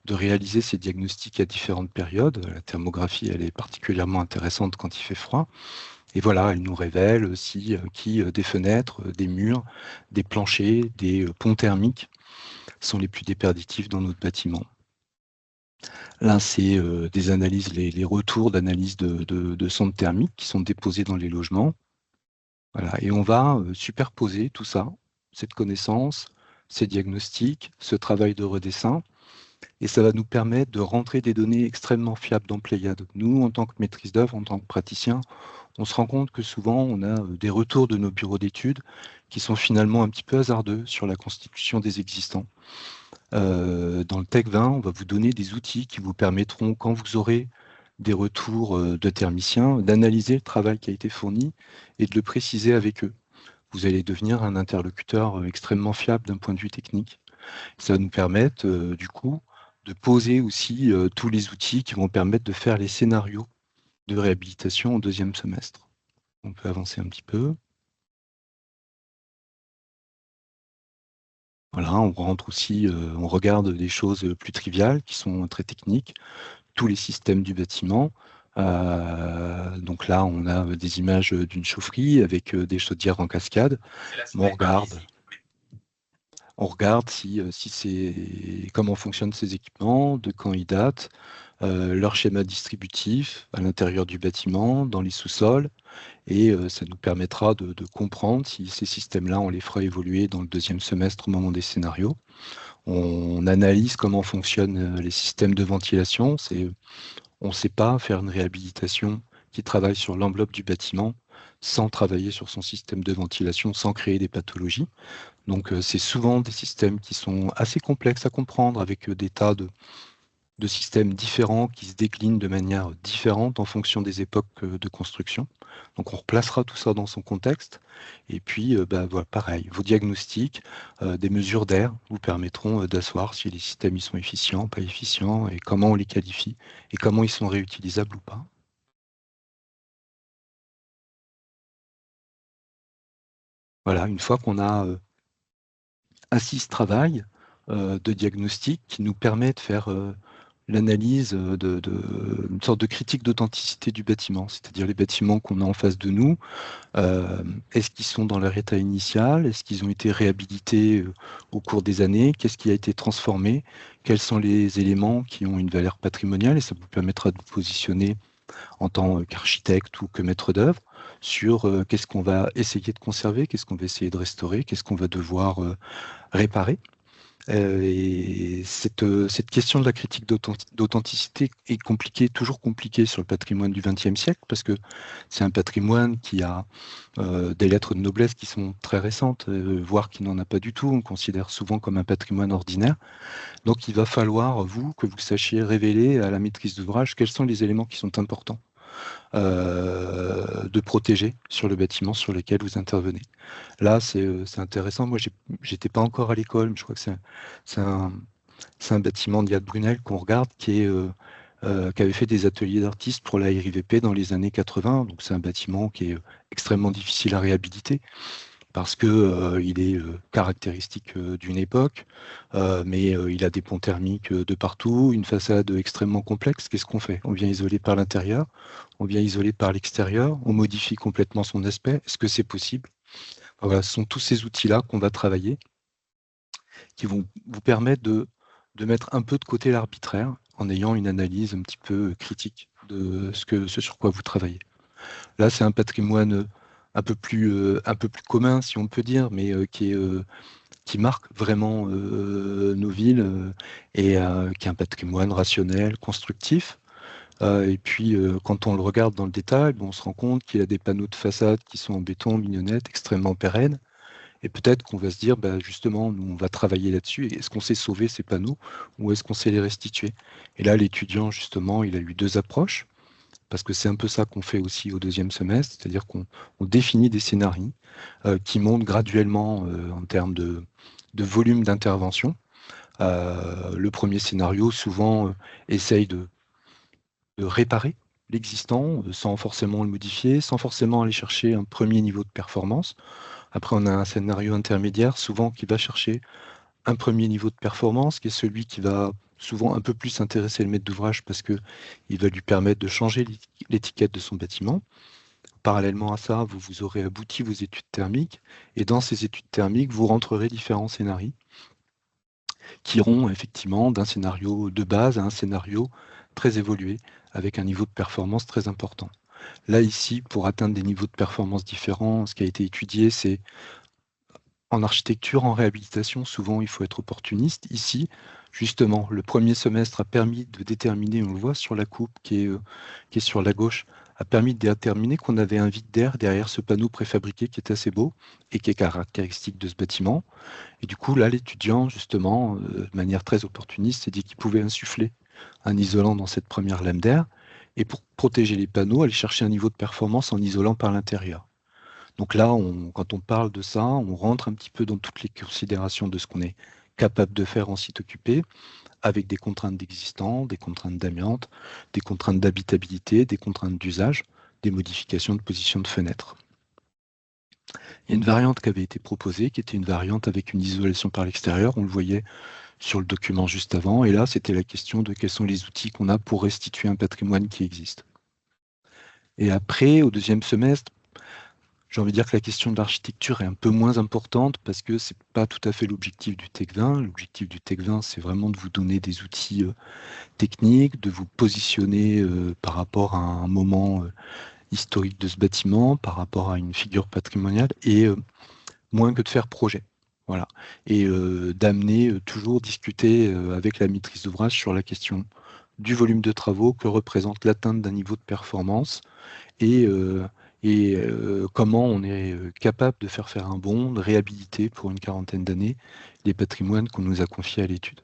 réaliser ces diagnostics à différentes périodes. La thermographie, elle est particulièrement intéressante quand il fait froid. Et voilà, elle nous révèle aussi des fenêtres, des murs, des planchers, des ponts thermiques sont les plus déperditifs dans notre bâtiment. Là, c'est des analyses, les retours d'analyse de sondes thermiques qui sont déposés dans les logements. Voilà, et on va superposer tout ça, cette connaissance, ces diagnostics, ce travail de redessin, et ça va nous permettre de rentrer des données extrêmement fiables dans Pléiade. Nous, en tant que maîtrise d'œuvre, en tant que praticien, on se rend compte que souvent, on a des retours de nos bureaux d'études qui sont finalement un petit peu hasardeux sur la constitution des existants. Dans le Tech 20, on va vous donner des outils qui vous permettront, quand vous aurez des retours de thermiciens, d'analyser le travail qui a été fourni et de le préciser avec eux. Vous allez devenir un interlocuteur extrêmement fiable d'un point de vue technique. Ça va nous permettre, du coup, de poser aussi tous les outils qui vont permettre de faire les scénarios de réhabilitation au deuxième semestre. On peut avancer un petit peu. Voilà, on rentre aussi, on regarde des choses plus triviales qui sont très techniques, tous les systèmes du bâtiment. Donc là, on a des images d'une chaufferie avec des chaudières en cascade. On regarde comment fonctionnent ces équipements, de quand ils datent, leur schéma distributif à l'intérieur du bâtiment, dans les sous-sols, et ça nous permettra de comprendre si ces systèmes-là, on les fera évoluer dans le deuxième semestre au moment des scénarios. On analyse comment fonctionnent les systèmes de ventilation. On ne sait pas faire une réhabilitation qui travaille sur l'enveloppe du bâtiment sans travailler sur son système de ventilation, sans créer des pathologies. Donc c'est souvent des systèmes qui sont assez complexes à comprendre, avec des tas de systèmes différents qui se déclinent de manière différente en fonction des époques de construction. Donc on replacera tout ça dans son contexte. Et puis, voilà, pareil, vos diagnostics, des mesures d'air vous permettront d'asseoir si les systèmes ils sont efficients, pas efficients, et comment on les qualifie, et comment ils sont réutilisables ou pas. Voilà, une fois qu'on a assis ce travail de diagnostic qui nous permet de faire l'analyse une sorte de critique d'authenticité du bâtiment, c'est-à-dire les bâtiments qu'on a en face de nous, est-ce qu'ils sont dans leur état initial, est-ce qu'ils ont été réhabilités au cours des années, qu'est-ce qui a été transformé, quels sont les éléments qui ont une valeur patrimoniale, et ça vous permettra de vous positionner en tant qu'architecte ou que maître d'œuvre, sur qu'est-ce qu'on va essayer de conserver, qu'est-ce qu'on va essayer de restaurer, qu'est-ce qu'on va devoir réparer. Et cette question de la critique d'authenticité est toujours compliquée sur le patrimoine du XXe siècle, parce que c'est un patrimoine qui a des lettres de noblesse qui sont très récentes, voire qui n'en a pas du tout. On le considère souvent comme un patrimoine ordinaire. Donc il va falloir, que vous sachiez révéler à la maîtrise d'ouvrage quels sont les éléments qui sont importants de protéger sur le bâtiment sur lequel vous intervenez. Là, c'est intéressant. Moi, j'étais pas encore à l'école, mais je crois que c'est un bâtiment d'Yad Brunel qu'on regarde qui avait fait des ateliers d'artistes pour la RIVP dans les années 80. Donc, c'est un bâtiment qui est extrêmement difficile à réhabiliter parce que il est caractéristique d'une époque, mais il a des ponts thermiques de partout, une façade extrêmement complexe. Qu'est-ce qu'on fait? On vient isoler par l'intérieur, on vient isoler par l'extérieur, on modifie complètement son aspect. Est-ce que c'est possible? Voilà, ce sont tous ces outils-là qu'on va travailler, qui vont vous permettre de mettre un peu de côté l'arbitraire, en ayant une analyse un petit peu critique de ce sur quoi vous travaillez. Là, c'est un patrimoine un peu plus commun, si on peut dire, mais qui marque vraiment nos villes et qui est un patrimoine rationnel, constructif. Et puis, quand on le regarde dans le détail, on se rend compte qu'il y a des panneaux de façade qui sont en béton, mignonnettes, extrêmement pérennes. Et peut-être qu'on va se dire, justement, nous, on va travailler là-dessus. Est-ce qu'on sait sauver ces panneaux ou est-ce qu'on sait les restituer? Et là, l'étudiant, justement, il a eu deux approches, parce que c'est un peu ça qu'on fait aussi au deuxième semestre, c'est-à-dire qu'on définit des scénarios qui montent graduellement en termes de volume d'intervention. Le premier scénario, souvent, essaye de réparer l'existant sans forcément le modifier, sans forcément aller chercher un premier niveau de performance. Après, on a un scénario intermédiaire, souvent qui va chercher un premier niveau de performance, qui est celui qui va souvent un peu plus intéresser le maître d'ouvrage parce qu'il va lui permettre de changer l'étiquette de son bâtiment. Parallèlement à ça, vous aurez abouti vos études thermiques, et dans ces études thermiques, vous rentrerez différents scénarios qui iront effectivement d'un scénario de base à un scénario très évolué, avec un niveau de performance très important. Là, ici, pour atteindre des niveaux de performance différents, ce qui a été étudié, c'est en architecture, en réhabilitation, souvent il faut être opportuniste. Ici, justement, le premier semestre a permis de déterminer, on le voit sur la coupe qui est sur la gauche, a permis de déterminer qu'on avait un vide d'air derrière ce panneau préfabriqué qui est assez beau et qui est caractéristique de ce bâtiment. Et du coup, là, l'étudiant, justement, de manière très opportuniste, s'est dit qu'il pouvait insuffler un isolant dans cette première lame d'air et pour protéger les panneaux, aller chercher un niveau de performance en isolant par l'intérieur. Donc là, quand on parle de ça, on rentre un petit peu dans toutes les considérations de ce qu'on est capable de faire en site occupé, avec des contraintes d'existant, des contraintes d'amiante, des contraintes d'habitabilité, des contraintes d'usage, des modifications de position de fenêtre. Il y a une variante qui avait été proposée, qui était une variante avec une isolation par l'extérieur, on le voyait sur le document juste avant, et là, c'était la question de quels sont les outils qu'on a pour restituer un patrimoine qui existe. Et après, au deuxième semestre, j'ai envie de dire que la question de l'architecture est un peu moins importante parce que ce n'est pas tout à fait l'objectif du TEC 20. L'objectif du TEC 20, c'est vraiment de vous donner des outils techniques, de vous positionner par rapport à un moment historique de ce bâtiment, par rapport à une figure patrimoniale, et moins que de faire projet. Voilà. Et d'amener toujours discuter avec la maîtrise d'ouvrage sur la question du volume de travaux que représente l'atteinte d'un niveau de performance et comment on est capable de faire un bond, de réhabiliter pour une quarantaine d'années les patrimoines qu'on nous a confiés à l'étude.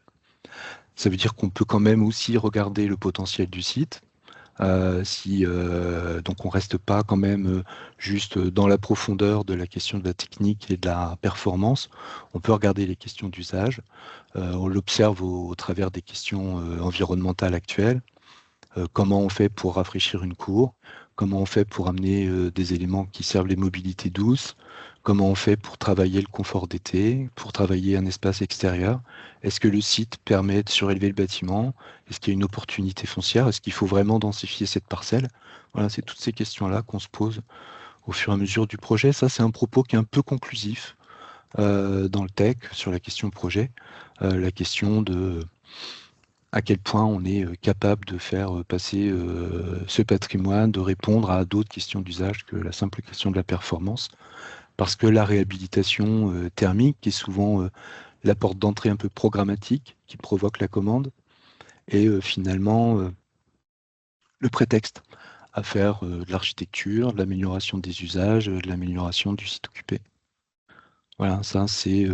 Ça veut dire qu'on peut quand même aussi regarder le potentiel du site, donc on ne reste pas quand même juste dans la profondeur de la question de la technique et de la performance. On peut regarder les questions d'usage, on l'observe au travers des questions environnementales actuelles. Comment on fait pour rafraîchir une cour, comment on fait pour amener des éléments qui servent les mobilités douces, comment on fait pour travailler le confort d'été, pour travailler un espace extérieur. Est-ce que le site permet de surélever le bâtiment? Est-ce qu'il y a une opportunité foncière? Est-ce qu'il faut vraiment densifier cette parcelle? Voilà, c'est toutes ces questions-là qu'on se pose au fur et à mesure du projet. Ça, c'est un propos qui est un peu conclusif dans le TEC sur la question projet, la question de à quel point on est capable de faire passer ce patrimoine, de répondre à d'autres questions d'usage que la simple question de la performance. Parce que la réhabilitation thermique est souvent la porte d'entrée un peu programmatique qui provoque la commande et finalement le prétexte à faire de l'architecture, de l'amélioration des usages, de l'amélioration du site occupé. Voilà, ça c'est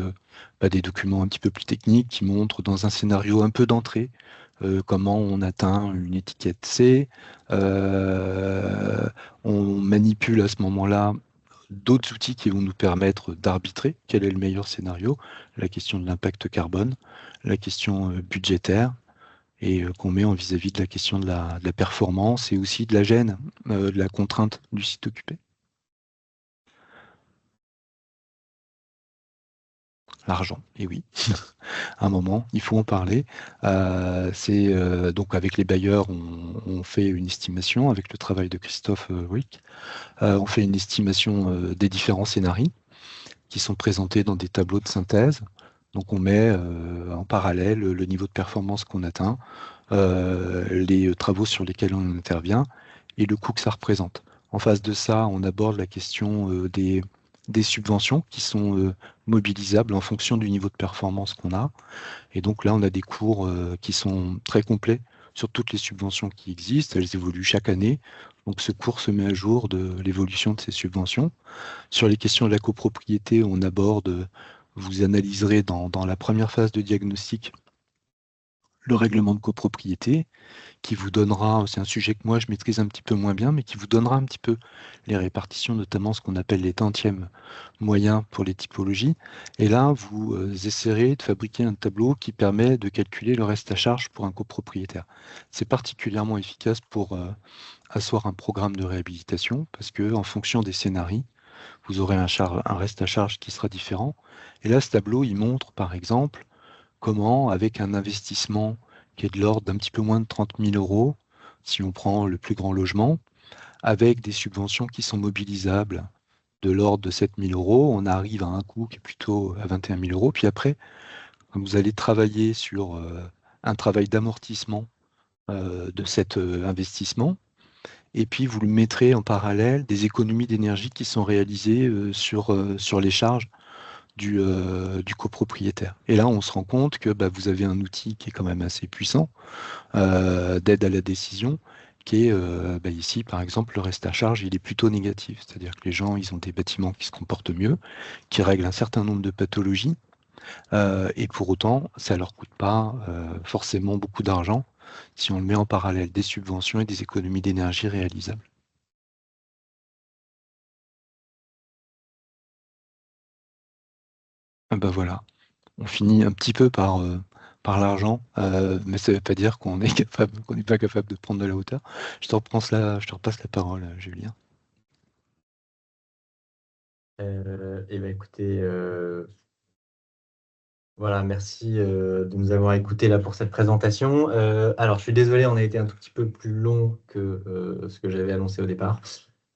des documents un petit peu plus techniques qui montrent dans un scénario un peu d'entrée comment on atteint une étiquette C. On manipule à ce moment-là d'autres outils qui vont nous permettre d'arbitrer quel est le meilleur scénario, la question de l'impact carbone, la question budgétaire, et qu'on met en vis-à-vis de la question de la performance et aussi de la gêne, de la contrainte du site occupé. L'argent, et oui, à un moment, il faut en parler. Donc avec les bailleurs, on fait une estimation avec le travail de Christophe Wick. On fait une estimation des différents scénarios qui sont présentés dans des tableaux de synthèse. Donc on met en parallèle le niveau de performance qu'on atteint, les travaux sur lesquels on intervient et le coût que ça représente. En face de ça, on aborde la question des subventions qui sont mobilisables en fonction du niveau de performance qu'on a. Et donc là, on a des cours qui sont très complets sur toutes les subventions qui existent. Elles évoluent chaque année. Donc ce cours se met à jour de l'évolution de ces subventions. Sur les questions de la copropriété, on aborde, vous analyserez dans la première phase de diagnostic le règlement de copropriété, qui vous donnera, c'est un sujet que moi je maîtrise un petit peu moins bien, mais qui vous donnera un petit peu les répartitions, notamment ce qu'on appelle les tantièmes moyens pour les typologies. Et là, vous essaierez de fabriquer un tableau qui permet de calculer le reste à charge pour un copropriétaire. C'est particulièrement efficace pour asseoir un programme de réhabilitation, parce que en fonction des scénarios, vous aurez un reste à charge qui sera différent. Et là, ce tableau, il montre, par exemple, comment, avec un investissement qui est de l'ordre d'un petit peu moins de 30 000 €, si on prend le plus grand logement, avec des subventions qui sont mobilisables de l'ordre de 7 000 €, on arrive à un coût qui est plutôt à 21 000 €. Puis après, vous allez travailler sur un travail d'amortissement de cet investissement, et puis vous le mettrez en parallèle des économies d'énergie qui sont réalisées sur les charges du copropriétaire. Et là, on se rend compte que vous avez un outil qui est quand même assez puissant d'aide à la décision, qui est ici, par exemple, le reste à charge, il est plutôt négatif. C'est-à-dire que les gens, ils ont des bâtiments qui se comportent mieux, qui règlent un certain nombre de pathologies, et pour autant, ça ne leur coûte pas forcément beaucoup d'argent si on le met en parallèle des subventions et des économies d'énergie réalisables. Voilà, on finit un petit peu par l'argent, mais ça ne veut pas dire qu'on n'est pas capable de prendre de la hauteur. Je te repasse la parole, Julien. Écoutez, voilà, merci de nous avoir écoutés là pour cette présentation. Alors, je suis désolé, on a été un tout petit peu plus long que ce que j'avais annoncé au départ.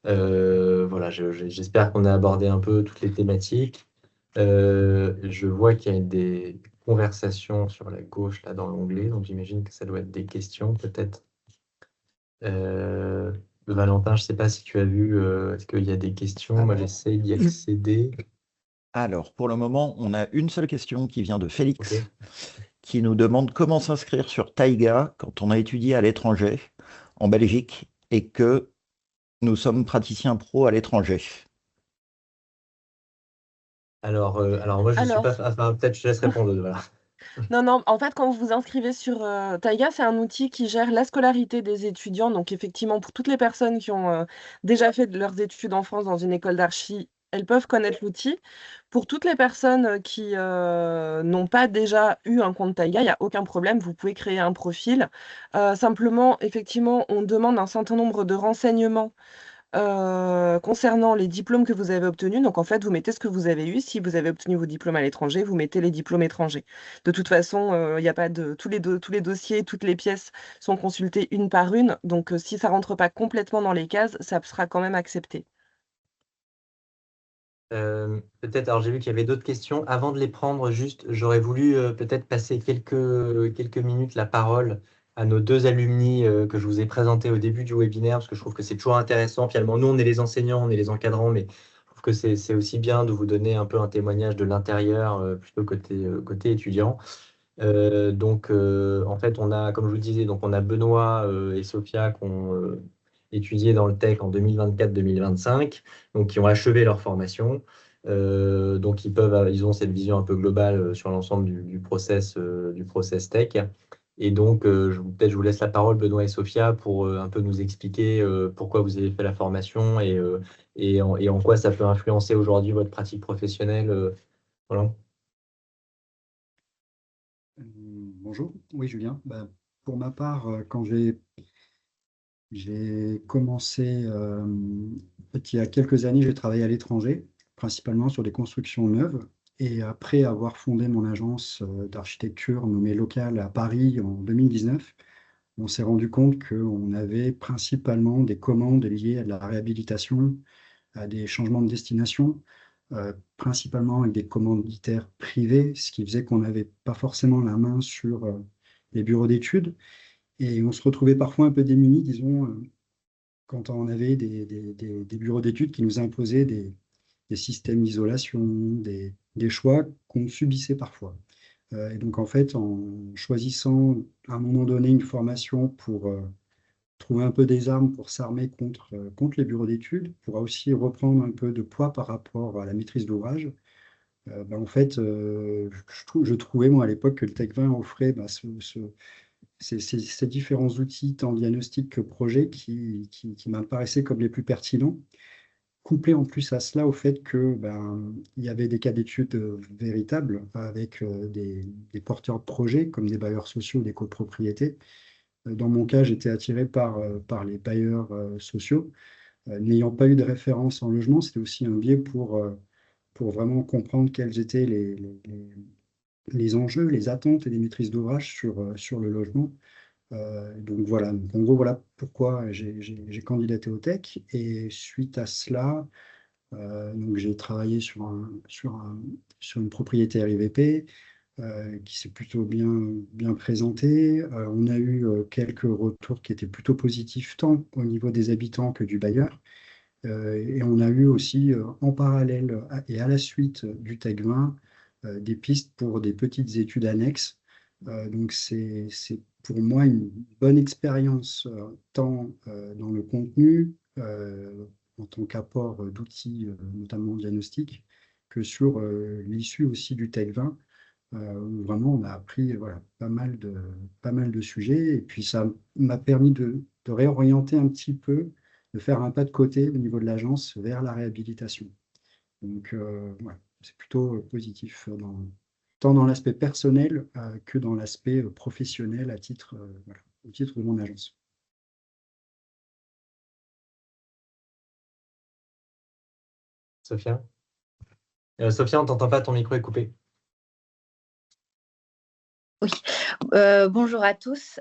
Voilà, j'espère qu'on a abordé un peu toutes les thématiques. Je vois qu'il y a des conversations sur la gauche, là, dans l'onglet, donc j'imagine que ça doit être des questions, peut-être. Valentin, je ne sais pas si tu as vu, est-ce qu'il y a des questions? Moi, j'essaie d'y accéder. Alors, pour le moment, on a une seule question qui vient de Félix, Ok. qui nous demande comment s'inscrire sur Taiga quand on a étudié à l'étranger, en Belgique, et que nous sommes praticiens pro à l'étranger. Alors moi, je ne suis pas... Enfin, peut-être je te laisse répondre. Voilà. Non, en fait, quand vous vous inscrivez sur Taiga, c'est un outil qui gère la scolarité des étudiants. Donc, effectivement, pour toutes les personnes qui ont déjà fait leurs études en France dans une école d'archi, elles peuvent connaître l'outil. Pour toutes les personnes qui n'ont pas déjà eu un compte Taiga, il n'y a aucun problème, vous pouvez créer un profil. Simplement, effectivement, on demande un certain nombre de renseignements concernant les diplômes que vous avez obtenus. Donc, en fait, vous mettez ce que vous avez eu. Si vous avez obtenu vos diplômes à l'étranger, vous mettez les diplômes étrangers. De toute façon, il n'y a pas de... tous les dossiers, toutes les pièces sont consultées une par une. Donc, si ça rentre pas complètement dans les cases, ça sera quand même accepté. Peut-être, alors j'ai vu qu'il y avait d'autres questions. Avant de les prendre, juste, j'aurais voulu peut-être passer quelques minutes la parole à nos deux alumni que je vous ai présentés au début du webinaire, parce que je trouve que c'est toujours intéressant. Finalement, nous, on est les enseignants, on est les encadrants, mais je trouve que c'est aussi bien de vous donner un peu un témoignage de l'intérieur, plutôt côté étudiant. En fait, on a, comme je vous disais, donc on a Benoît et Sophia qui ont étudié dans le tech en 2024-2025, donc qui ont achevé leur formation. Donc, ils ont cette vision un peu globale sur l'ensemble du process tech. Et donc, peut-être je vous laisse la parole, Benoît et Sophia, pour un peu nous expliquer pourquoi vous avez fait la formation et en quoi ça peut influencer aujourd'hui votre pratique professionnelle. Voilà. Bonjour, oui Julien. Pour ma part, quand j'ai commencé, il y a quelques années, j'ai travaillé à l'étranger, principalement sur des constructions neuves. Et après avoir fondé mon agence d'architecture nommée Locale à Paris en 2019, on s'est rendu compte qu'on avait principalement des commandes liées à de la réhabilitation, à des changements de destination, principalement avec des commanditaires privés, ce qui faisait qu'on n'avait pas forcément la main sur les bureaux d'études. Et on se retrouvait parfois un peu démunis, disons, quand on avait des bureaux d'études qui nous imposaient des systèmes d'isolation, des choix qu'on subissait parfois. Et donc, en fait, en choisissant à un moment donné une formation pour trouver un peu des armes pour s'armer contre les bureaux d'études, pour aussi reprendre un peu de poids par rapport à la maîtrise d'ouvrage, en fait, je trouvais, moi, à l'époque, que le Tech20 offrait ces différents outils, tant diagnostic que projet, qui m'apparaissaient comme les plus pertinents. Couplé en plus à cela au fait que il y avait des cas d'études véritables avec des porteurs de projets comme des bailleurs sociaux, des copropriétés. Dans mon cas, j'étais attiré par les bailleurs sociaux. N'ayant pas eu de référence en logement, c'était aussi un biais pour vraiment comprendre quels étaient les enjeux, les attentes et les maîtrises d'ouvrage sur le logement. Donc voilà, donc en gros, voilà pourquoi j'ai candidaté au tech. Et suite à cela, donc j'ai travaillé sur une propriété RIVP qui s'est plutôt bien présenté. On a eu quelques retours qui étaient plutôt positifs, tant au niveau des habitants que du bailleur. Et on a eu aussi en parallèle et à la suite du TEC20 des pistes pour des petites études annexes. Donc c'est pour moi une bonne expérience tant dans le contenu, en tant qu'apport d'outils, notamment diagnostiques, que sur l'issue aussi du TEC20, où vraiment on a appris voilà, pas mal de sujets. Et puis ça m'a permis de réorienter un petit peu, de faire un pas de côté au niveau de l'agence vers la réhabilitation. Donc voilà, c'est plutôt positif tant dans l'aspect personnel que dans l'aspect professionnel voilà, au titre de mon agence. Sophia? Sophia, on t'entend pas, ton micro est coupé. Oui, bonjour à tous.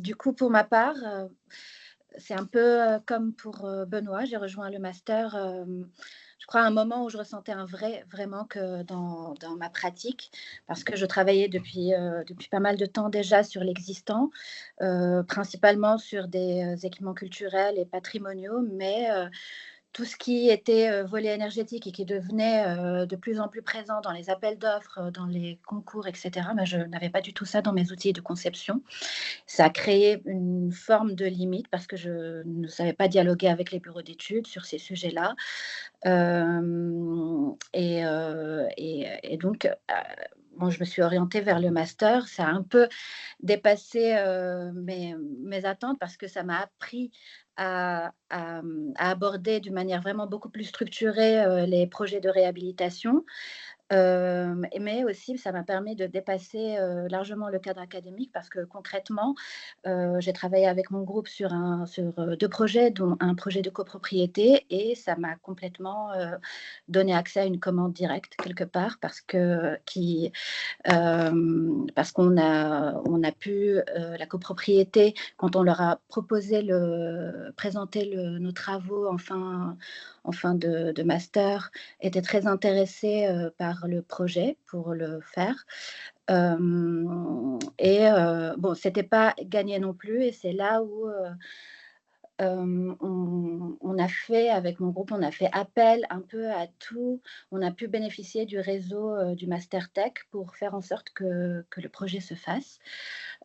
Du coup, pour ma part, c'est un peu comme pour Benoît, j'ai rejoint le master, je crois, à un moment où je ressentais un vrai manque dans ma pratique, parce que je travaillais depuis pas mal de temps déjà sur l'existant, principalement sur des équipements culturels et patrimoniaux, mais tout ce qui était volet énergétique et qui devenait de plus en plus présent dans les appels d'offres, dans les concours, etc., je n'avais pas du tout ça dans mes outils de conception. Ça a créé une forme de limite parce que je ne savais pas dialoguer avec les bureaux d'études sur ces sujets-là. Et donc, je me suis orientée vers le master. Ça a un peu dépassé mes attentes parce que ça m'a appris à aborder d'une manière vraiment beaucoup plus structurée les projets de réhabilitation. Mais aussi, ça m'a permis de dépasser largement le cadre académique parce que concrètement, j'ai travaillé avec mon groupe sur 2 projets, dont un projet de copropriété, et ça m'a complètement donné accès à une commande directe quelque part parce qu'on a pu, la copropriété, quand on leur a présenté nos travaux en fin de master, était très intéressée par le projet pour le faire. Bon, c'était pas gagné non plus, et c'est là où on a fait, avec mon groupe, on a fait appel un peu à tout. On a pu bénéficier du réseau du Master Tech pour faire en sorte que le projet se fasse.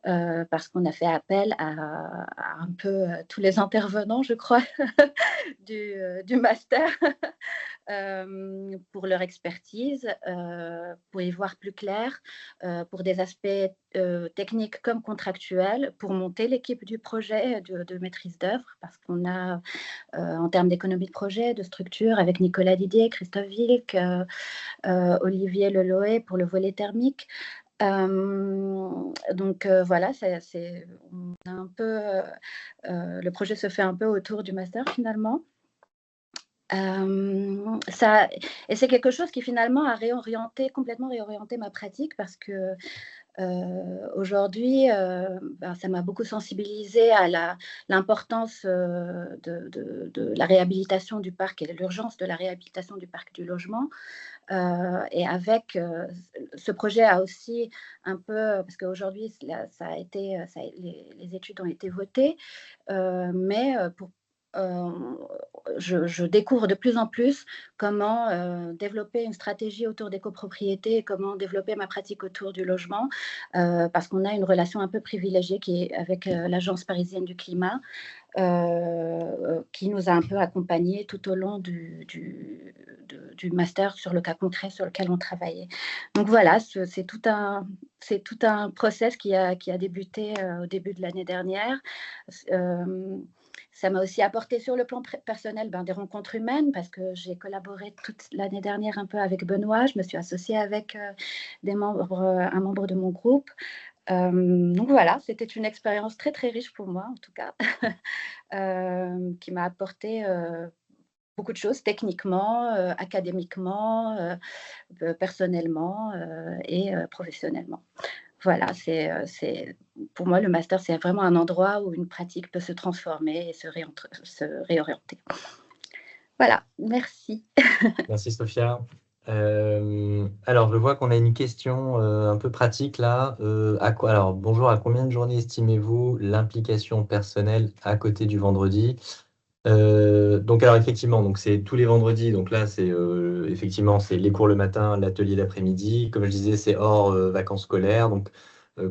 Parce qu'on a fait appel à un peu tous les intervenants, je crois, du master pour leur expertise, pour y voir plus clair, pour des aspects techniques comme contractuels, pour monter l'équipe du projet de maîtrise d'œuvre, parce qu'on a, en termes d'économie de projet, de structure, avec Nicolas Didier, Christophe Wilk, Olivier Leloé pour le volet thermique. Donc voilà, on a un peu, le projet se fait un peu autour du master finalement. Et c'est quelque chose qui finalement a complètement réorienté ma pratique, parce que aujourd'hui, ça m'a beaucoup sensibilisée à l'importance de la réhabilitation du parc et de l'urgence de la réhabilitation du parc du logement. Et avec ce projet a aussi un peu, parce qu'aujourd'hui les études ont été votées, mais je découvre de plus en plus comment développer une stratégie autour des copropriétés, comment développer ma pratique autour du logement, parce qu'on a une relation un peu privilégiée qui est avec l'Agence parisienne du climat, qui nous a un peu accompagnés tout au long du master sur le cas concret sur lequel on travaillait. Donc voilà, c'est tout un process qui a débuté au début de l'année dernière. Ça m'a aussi apporté sur le plan personnel des rencontres humaines, parce que j'ai collaboré toute l'année dernière un peu avec Benoît. Je me suis associée avec un membre de mon groupe. Donc voilà, c'était une expérience très très riche pour moi en tout cas, qui m'a apporté beaucoup de choses techniquement, académiquement, personnellement et professionnellement. Voilà, pour moi, le master, c'est vraiment un endroit où une pratique peut se transformer et se réorienter. Voilà, merci. Merci Sophia. Alors, je vois qu'on a une question un peu pratique là. Alors, bonjour, à combien de journées estimez-vous l'implication personnelle à côté du vendredi? Donc, alors effectivement, donc c'est tous les vendredis. Donc là, c'est effectivement, c'est les cours le matin, l'atelier l'après-midi. Comme je disais, c'est hors vacances scolaires. Donc,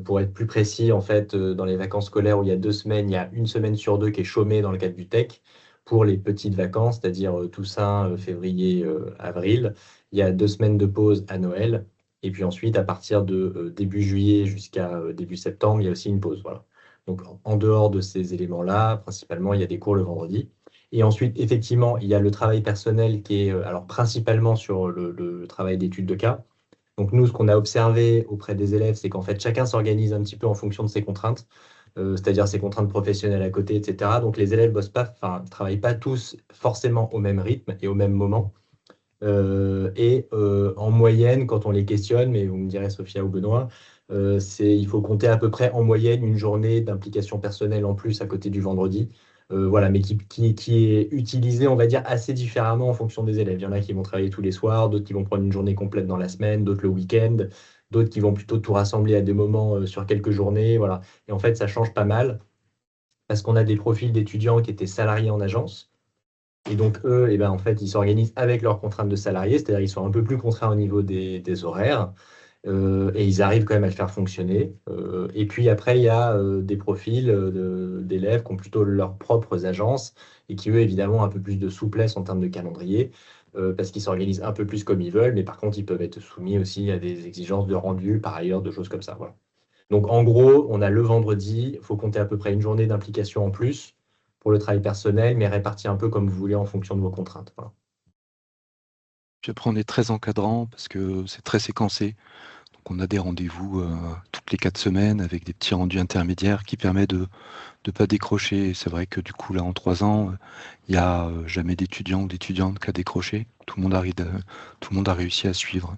pour être plus précis, en fait, dans les vacances scolaires où il y a 2 semaines, il y a 1 semaine sur 2 qui est chômée dans le cadre du tech. Pour les petites vacances, c'est-à-dire Toussaint, février, avril, il y a 2 semaines de pause à Noël. Et puis ensuite, à partir de début juillet jusqu'à début septembre, il y a aussi une pause. Voilà. Donc, en dehors de ces éléments-là, principalement, il y a des cours le vendredi. Et ensuite, effectivement, il y a le travail personnel qui est alors principalement sur le travail d'étude de cas. Donc nous, ce qu'on a observé auprès des élèves, c'est qu'en fait, chacun s'organise un petit peu en fonction de ses contraintes, c'est-à-dire ses contraintes professionnelles à côté, etc. Donc les élèves ne travaillent pas tous forcément au même rythme et au même moment. En moyenne, quand on les questionne, mais vous me direz Sophia ou Benoît, il faut compter à peu près en moyenne une journée d'implication personnelle en plus à côté du vendredi. Voilà, mais qui est utilisé, on va dire, assez différemment en fonction des élèves. Il y en a qui vont travailler tous les soirs, d'autres qui vont prendre une journée complète dans la semaine, d'autres le week-end, d'autres qui vont plutôt tout rassembler à des moments sur quelques journées. Voilà. Et en fait, ça change pas mal parce qu'on a des profils d'étudiants qui étaient salariés en agence. Et donc, eux, en fait, ils s'organisent avec leurs contraintes de salariés, c'est-à-dire ils sont un peu plus contraints au niveau des horaires. Et ils arrivent quand même à le faire fonctionner. Et puis après, il y a des profils d'élèves qui ont plutôt leurs propres agences et qui, eux, évidemment, ont un peu plus de souplesse en termes de calendrier parce qu'ils s'organisent un peu plus comme ils veulent, mais par contre, ils peuvent être soumis aussi à des exigences de rendu, par ailleurs, de choses comme ça. Voilà. Donc, en gros, on a le vendredi, il faut compter à peu près une journée d'implication en plus pour le travail personnel, mais réparti un peu comme vous voulez en fonction de vos contraintes. Voilà. Puis après, on est très encadrant parce que c'est très séquencé. Donc on a des rendez-vous toutes les 4 semaines avec des petits rendus intermédiaires qui permettent de ne pas décrocher. Et c'est vrai que du coup, là, en 3 ans, il n'y a jamais d'étudiant ou d'étudiante qui a décroché. Tout le monde a réussi à suivre.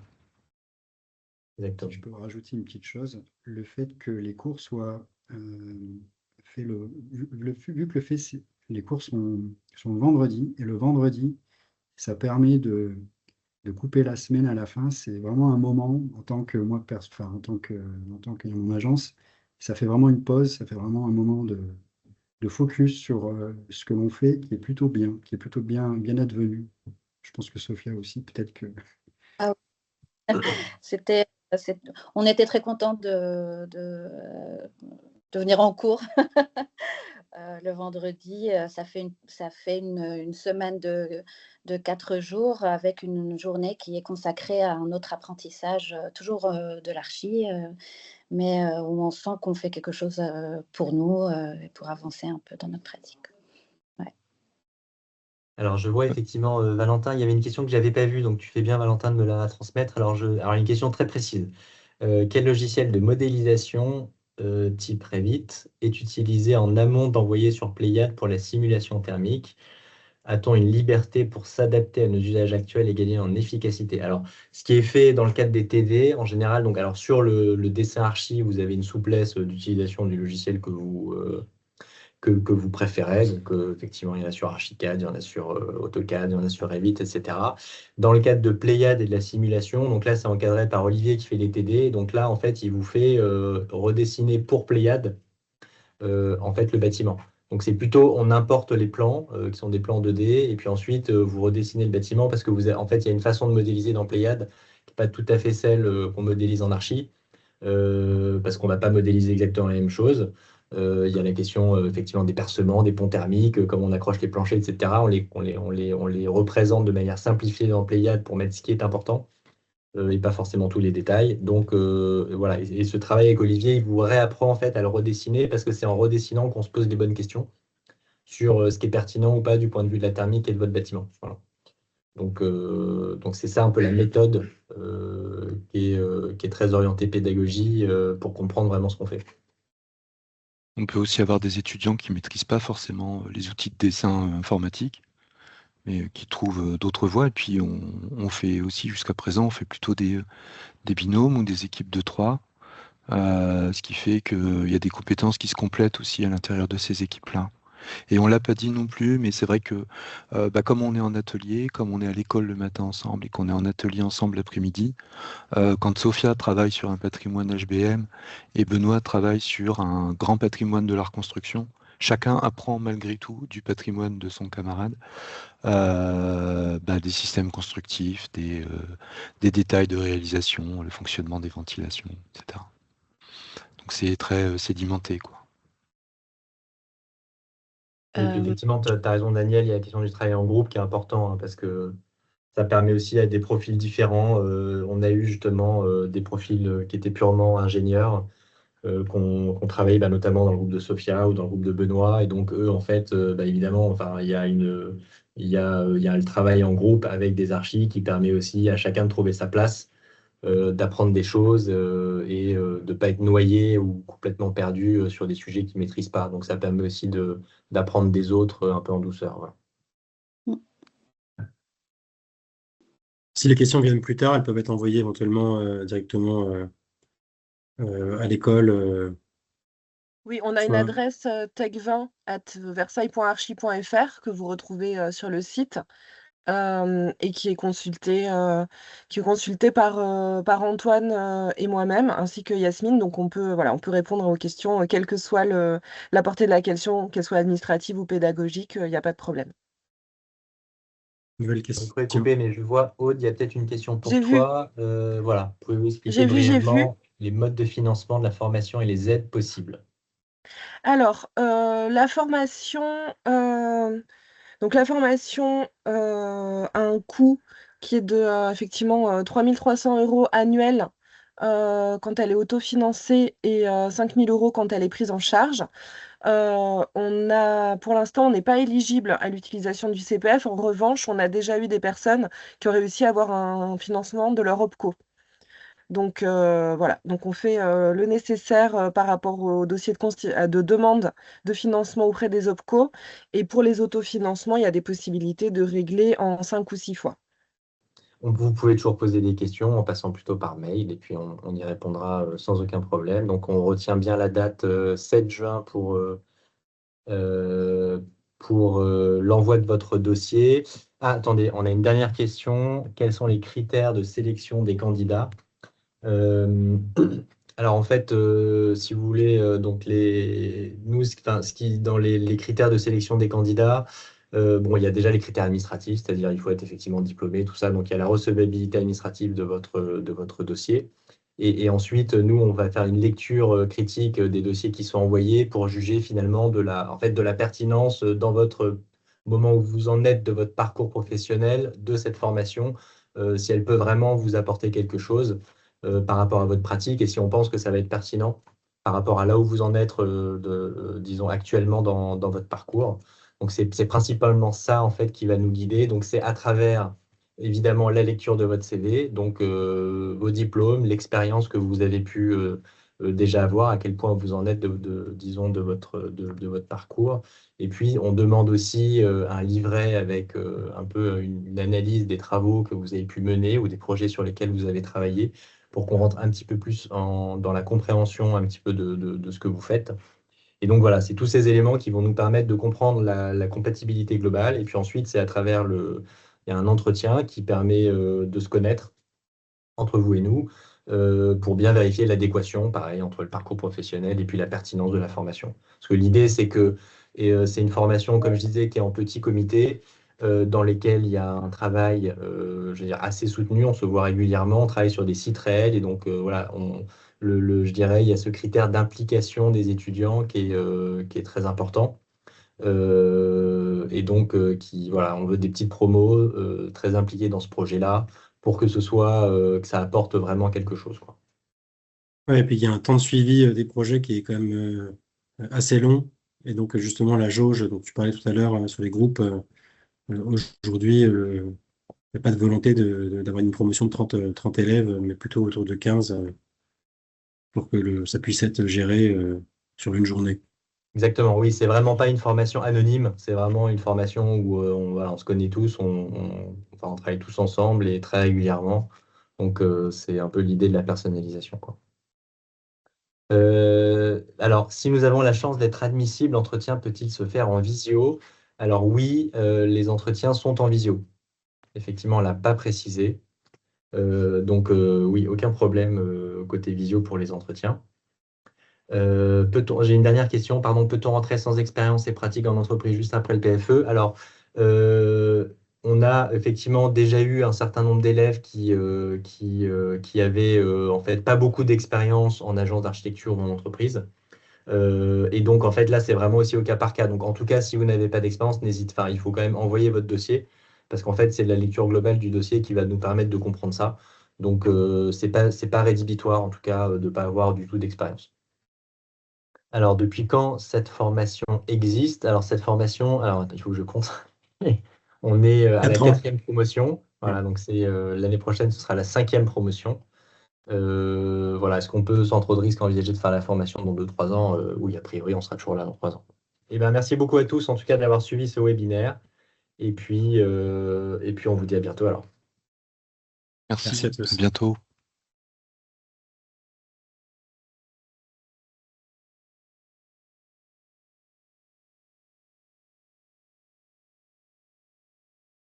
Si Exactement. je peux rajouter une petite chose, le fait que les cours soient faits vu que les cours sont le vendredi, et le vendredi, ça permet de couper la semaine à la fin. C'est vraiment un moment en tant que moi, enfin, en tant que mon agence, ça fait vraiment une pause, ça fait vraiment un moment de focus sur ce que l'on fait qui est plutôt bien advenu. Je pense que Sophia aussi, peut-être que. Ah, c'était, on était très contents de venir en cours le vendredi. Ça fait une semaine de 4 jours avec une journée qui est consacrée à un autre apprentissage, toujours de l'archi, mais où on sent qu'on fait quelque chose pour nous et pour avancer un peu dans notre pratique. Ouais. Alors, je vois effectivement, Valentin, il y avait une question que je n'avais pas vue, donc tu fais bien, Valentin, de me la transmettre. Alors une question très précise. Quel logiciel de modélisation type Revit est utilisé en amont d'envoyer sur Pléiade pour la simulation thermique? A-t-on une liberté pour s'adapter à nos usages actuels et gagner en efficacité? Alors, ce qui est fait dans le cadre des TD, en général, donc, alors sur le dessin archi, vous avez une souplesse d'utilisation du logiciel que vous préférez. Donc, effectivement, il y en a sur Archicad, il y en a sur AutoCAD, il y en a sur Revit, etc. Dans le cadre de Pléiade et de la simulation, donc là, c'est encadré par Olivier qui fait les TD. Donc là, en fait, il vous fait redessiner pour Pléiade en fait, le bâtiment. Donc, c'est plutôt, on importe les plans, qui sont des plans 2D, et puis ensuite, vous redessinez le bâtiment parce que en fait, il y a une façon de modéliser dans Pléiade qui n'est pas tout à fait celle qu'on modélise en archi, parce qu'on ne va pas modéliser exactement la même chose. Il y a la question effectivement des percements, des ponts thermiques, comme on accroche les planchers, etc. On les représente de manière simplifiée dans Pléiade pour mettre ce qui est important et pas forcément tous les détails. Donc voilà, et ce travail avec Olivier, il vous réapprend en fait à le redessiner parce que c'est en redessinant qu'on se pose les bonnes questions sur ce qui est pertinent ou pas du point de vue de la thermique et de votre bâtiment. Voilà. Donc c'est ça un peu la méthode qui est très orientée pédagogie pour comprendre vraiment ce qu'on fait. On peut aussi avoir des étudiants qui ne maîtrisent pas forcément les outils de dessin informatique, mais qui trouvent d'autres voies. Et puis on fait aussi, jusqu'à présent, on fait plutôt des binômes ou des équipes de 3, ce qui fait qu'il y a des compétences qui se complètent aussi à l'intérieur de ces équipes-là. Et on ne l'a pas dit non plus, mais c'est vrai que comme on est en atelier, comme on est à l'école le matin ensemble et qu'on est en atelier ensemble l'après-midi, quand Sophia travaille sur un patrimoine HBM et Benoît travaille sur un grand patrimoine de l'art construction, chacun apprend malgré tout du patrimoine de son camarade, des systèmes constructifs, des détails de réalisation, le fonctionnement des ventilations, etc. Donc c'est très sédimenté, quoi. Et puis, effectivement, tu as raison, Daniel, il y a la question du travail en groupe qui est important, hein, parce que ça permet aussi à des profils différents. On a eu justement des profils qui étaient purement ingénieurs, qu'on travaillait notamment dans le groupe de Sophia ou dans le groupe de Benoît. Et donc, eux, en fait, évidemment, enfin, il y a le travail en groupe avec des archis qui permet aussi à chacun de trouver sa place, d'apprendre des choses et de ne pas être noyé ou complètement perdu sur des sujets qu'ils ne maîtrisent pas. Donc, ça permet aussi d'apprendre des autres un peu en douceur. Voilà. Si les questions viennent plus tard, elles peuvent être envoyées éventuellement directement à l'école. Oui, on a une Soit- adresse tech20@versailles.archi.fr que vous retrouvez sur le site et qui est consultée par Antoine et moi-même, ainsi que Yasmine. Donc on peut répondre aux questions, quelle que soit la portée de la question, qu'elle soit administrative ou pédagogique, il n'y a pas de problème. Nouvelle Vous question. pouvez couper, mais je vois, Aude, il y a peut-être une question pour J'ai vu, toi. Voilà, pouvez-vous expliquer j'ai vu. brièvement les modes de financement de la formation et les aides possibles? Alors, la formation, a un coût qui est de effectivement 3 300 € annuels quand elle est autofinancée et 5 000 € quand elle est prise en charge. Pour l'instant, on n'est pas éligible à l'utilisation du CPF. En revanche, on a déjà eu des personnes qui ont réussi à avoir un financement de leur OPCO. Donc voilà, donc on fait le nécessaire par rapport au dossier de demande de financement auprès des OPCO. Et pour les autofinancements, il y a des possibilités de régler en 5 ou 6 fois. Vous pouvez toujours poser des questions en passant plutôt par mail et puis on y répondra sans aucun problème. Donc on retient bien la date 7 juin pour l'envoi de votre dossier. Ah, attendez, on a une dernière question. Quels sont les critères de sélection des candidats? Alors en fait, si vous voulez, donc dans les critères de sélection des candidats, bon, il y a déjà les critères administratifs, c'est-à-dire il faut être effectivement diplômé, tout ça. Donc il y a la recevabilité administrative de votre dossier. Et ensuite, nous, on va faire une lecture critique des dossiers qui sont envoyés pour juger finalement de la pertinence dans votre moment où vous en êtes de votre parcours professionnel, de cette formation, si elle peut vraiment vous apporter quelque chose par rapport à votre pratique et si on pense que ça va être pertinent par rapport à là où vous en êtes, disons, actuellement dans votre parcours. Donc, c'est principalement ça, en fait, qui va nous guider. Donc, c'est à travers, évidemment, la lecture de votre CV, donc vos diplômes, l'expérience que vous avez pu déjà avoir, à quel point vous en êtes, disons, de votre parcours. Et puis, on demande aussi un livret avec un peu une analyse des travaux que vous avez pu mener ou des projets sur lesquels vous avez travaillé pour qu'on rentre un petit peu plus dans la compréhension un petit peu de ce que vous faites. Et donc voilà, c'est tous ces éléments qui vont nous permettre de comprendre la compatibilité globale. Et puis ensuite, c'est à travers il y a un entretien qui permet de se connaître entre vous et nous pour bien vérifier l'adéquation, pareil, entre le parcours professionnel et puis la pertinence de la formation. Parce que l'idée, c'est que c'est une formation, comme je disais, qui est en petit comité, dans lesquels il y a un travail, je veux dire, assez soutenu. On se voit régulièrement, on travaille sur des sites réels. Et donc, voilà, je dirais, il y a ce critère d'implication des étudiants qui est très important. Et donc, voilà, on veut des petites promos très impliquées dans ce projet-là pour que que ça apporte vraiment quelque chose, quoi. Ouais, et puis il y a un temps de suivi des projets qui est quand même assez long. Et donc, justement, la jauge dont tu parlais tout à l'heure sur les groupes, aujourd'hui, il n'y a pas de volonté d'avoir une promotion de 30 élèves, mais plutôt autour de 15 pour que ça puisse être géré sur une journée. Exactement, oui, c'est vraiment pas une formation anonyme, c'est vraiment une formation où on se connaît tous, enfin, on travaille tous ensemble et très régulièrement. Donc, c'est un peu l'idée de la personnalisation, quoi. Alors, si nous avons la chance d'être admissibles, l'entretien peut-il se faire en visio? Alors oui, les entretiens sont en visio. Effectivement, on ne l'a pas précisé. Donc oui, aucun problème côté visio pour les entretiens. J'ai une dernière question, pardon, peut-on rentrer sans expérience et pratique en entreprise juste après le PFE? Alors, on a effectivement déjà eu un certain nombre d'élèves qui avaient en fait pas beaucoup d'expérience en agence d'architecture ou en entreprise. Et donc, en fait, là, c'est vraiment aussi au cas par cas. Donc, en tout cas, si vous n'avez pas d'expérience, il faut quand même envoyer votre dossier parce qu'en fait, c'est la lecture globale du dossier qui va nous permettre de comprendre ça. Donc, c'est pas rédhibitoire, en tout cas, de ne pas avoir du tout d'expérience. Alors, depuis quand cette formation existe? Alors, cette formation, alors, il faut que je compte. On est à la 4e promotion. Voilà, donc l'année prochaine, ce sera la 5e promotion. Voilà, est-ce qu'on peut, sans trop de risques, envisager de faire la formation dans 2-3 ans? Oui, a priori, on sera toujours là dans 3 ans. Eh bien, merci beaucoup à tous, en tout cas, d'avoir suivi ce webinaire. Et puis, on vous dit à bientôt alors. Merci, Merci à tous. à bientôt.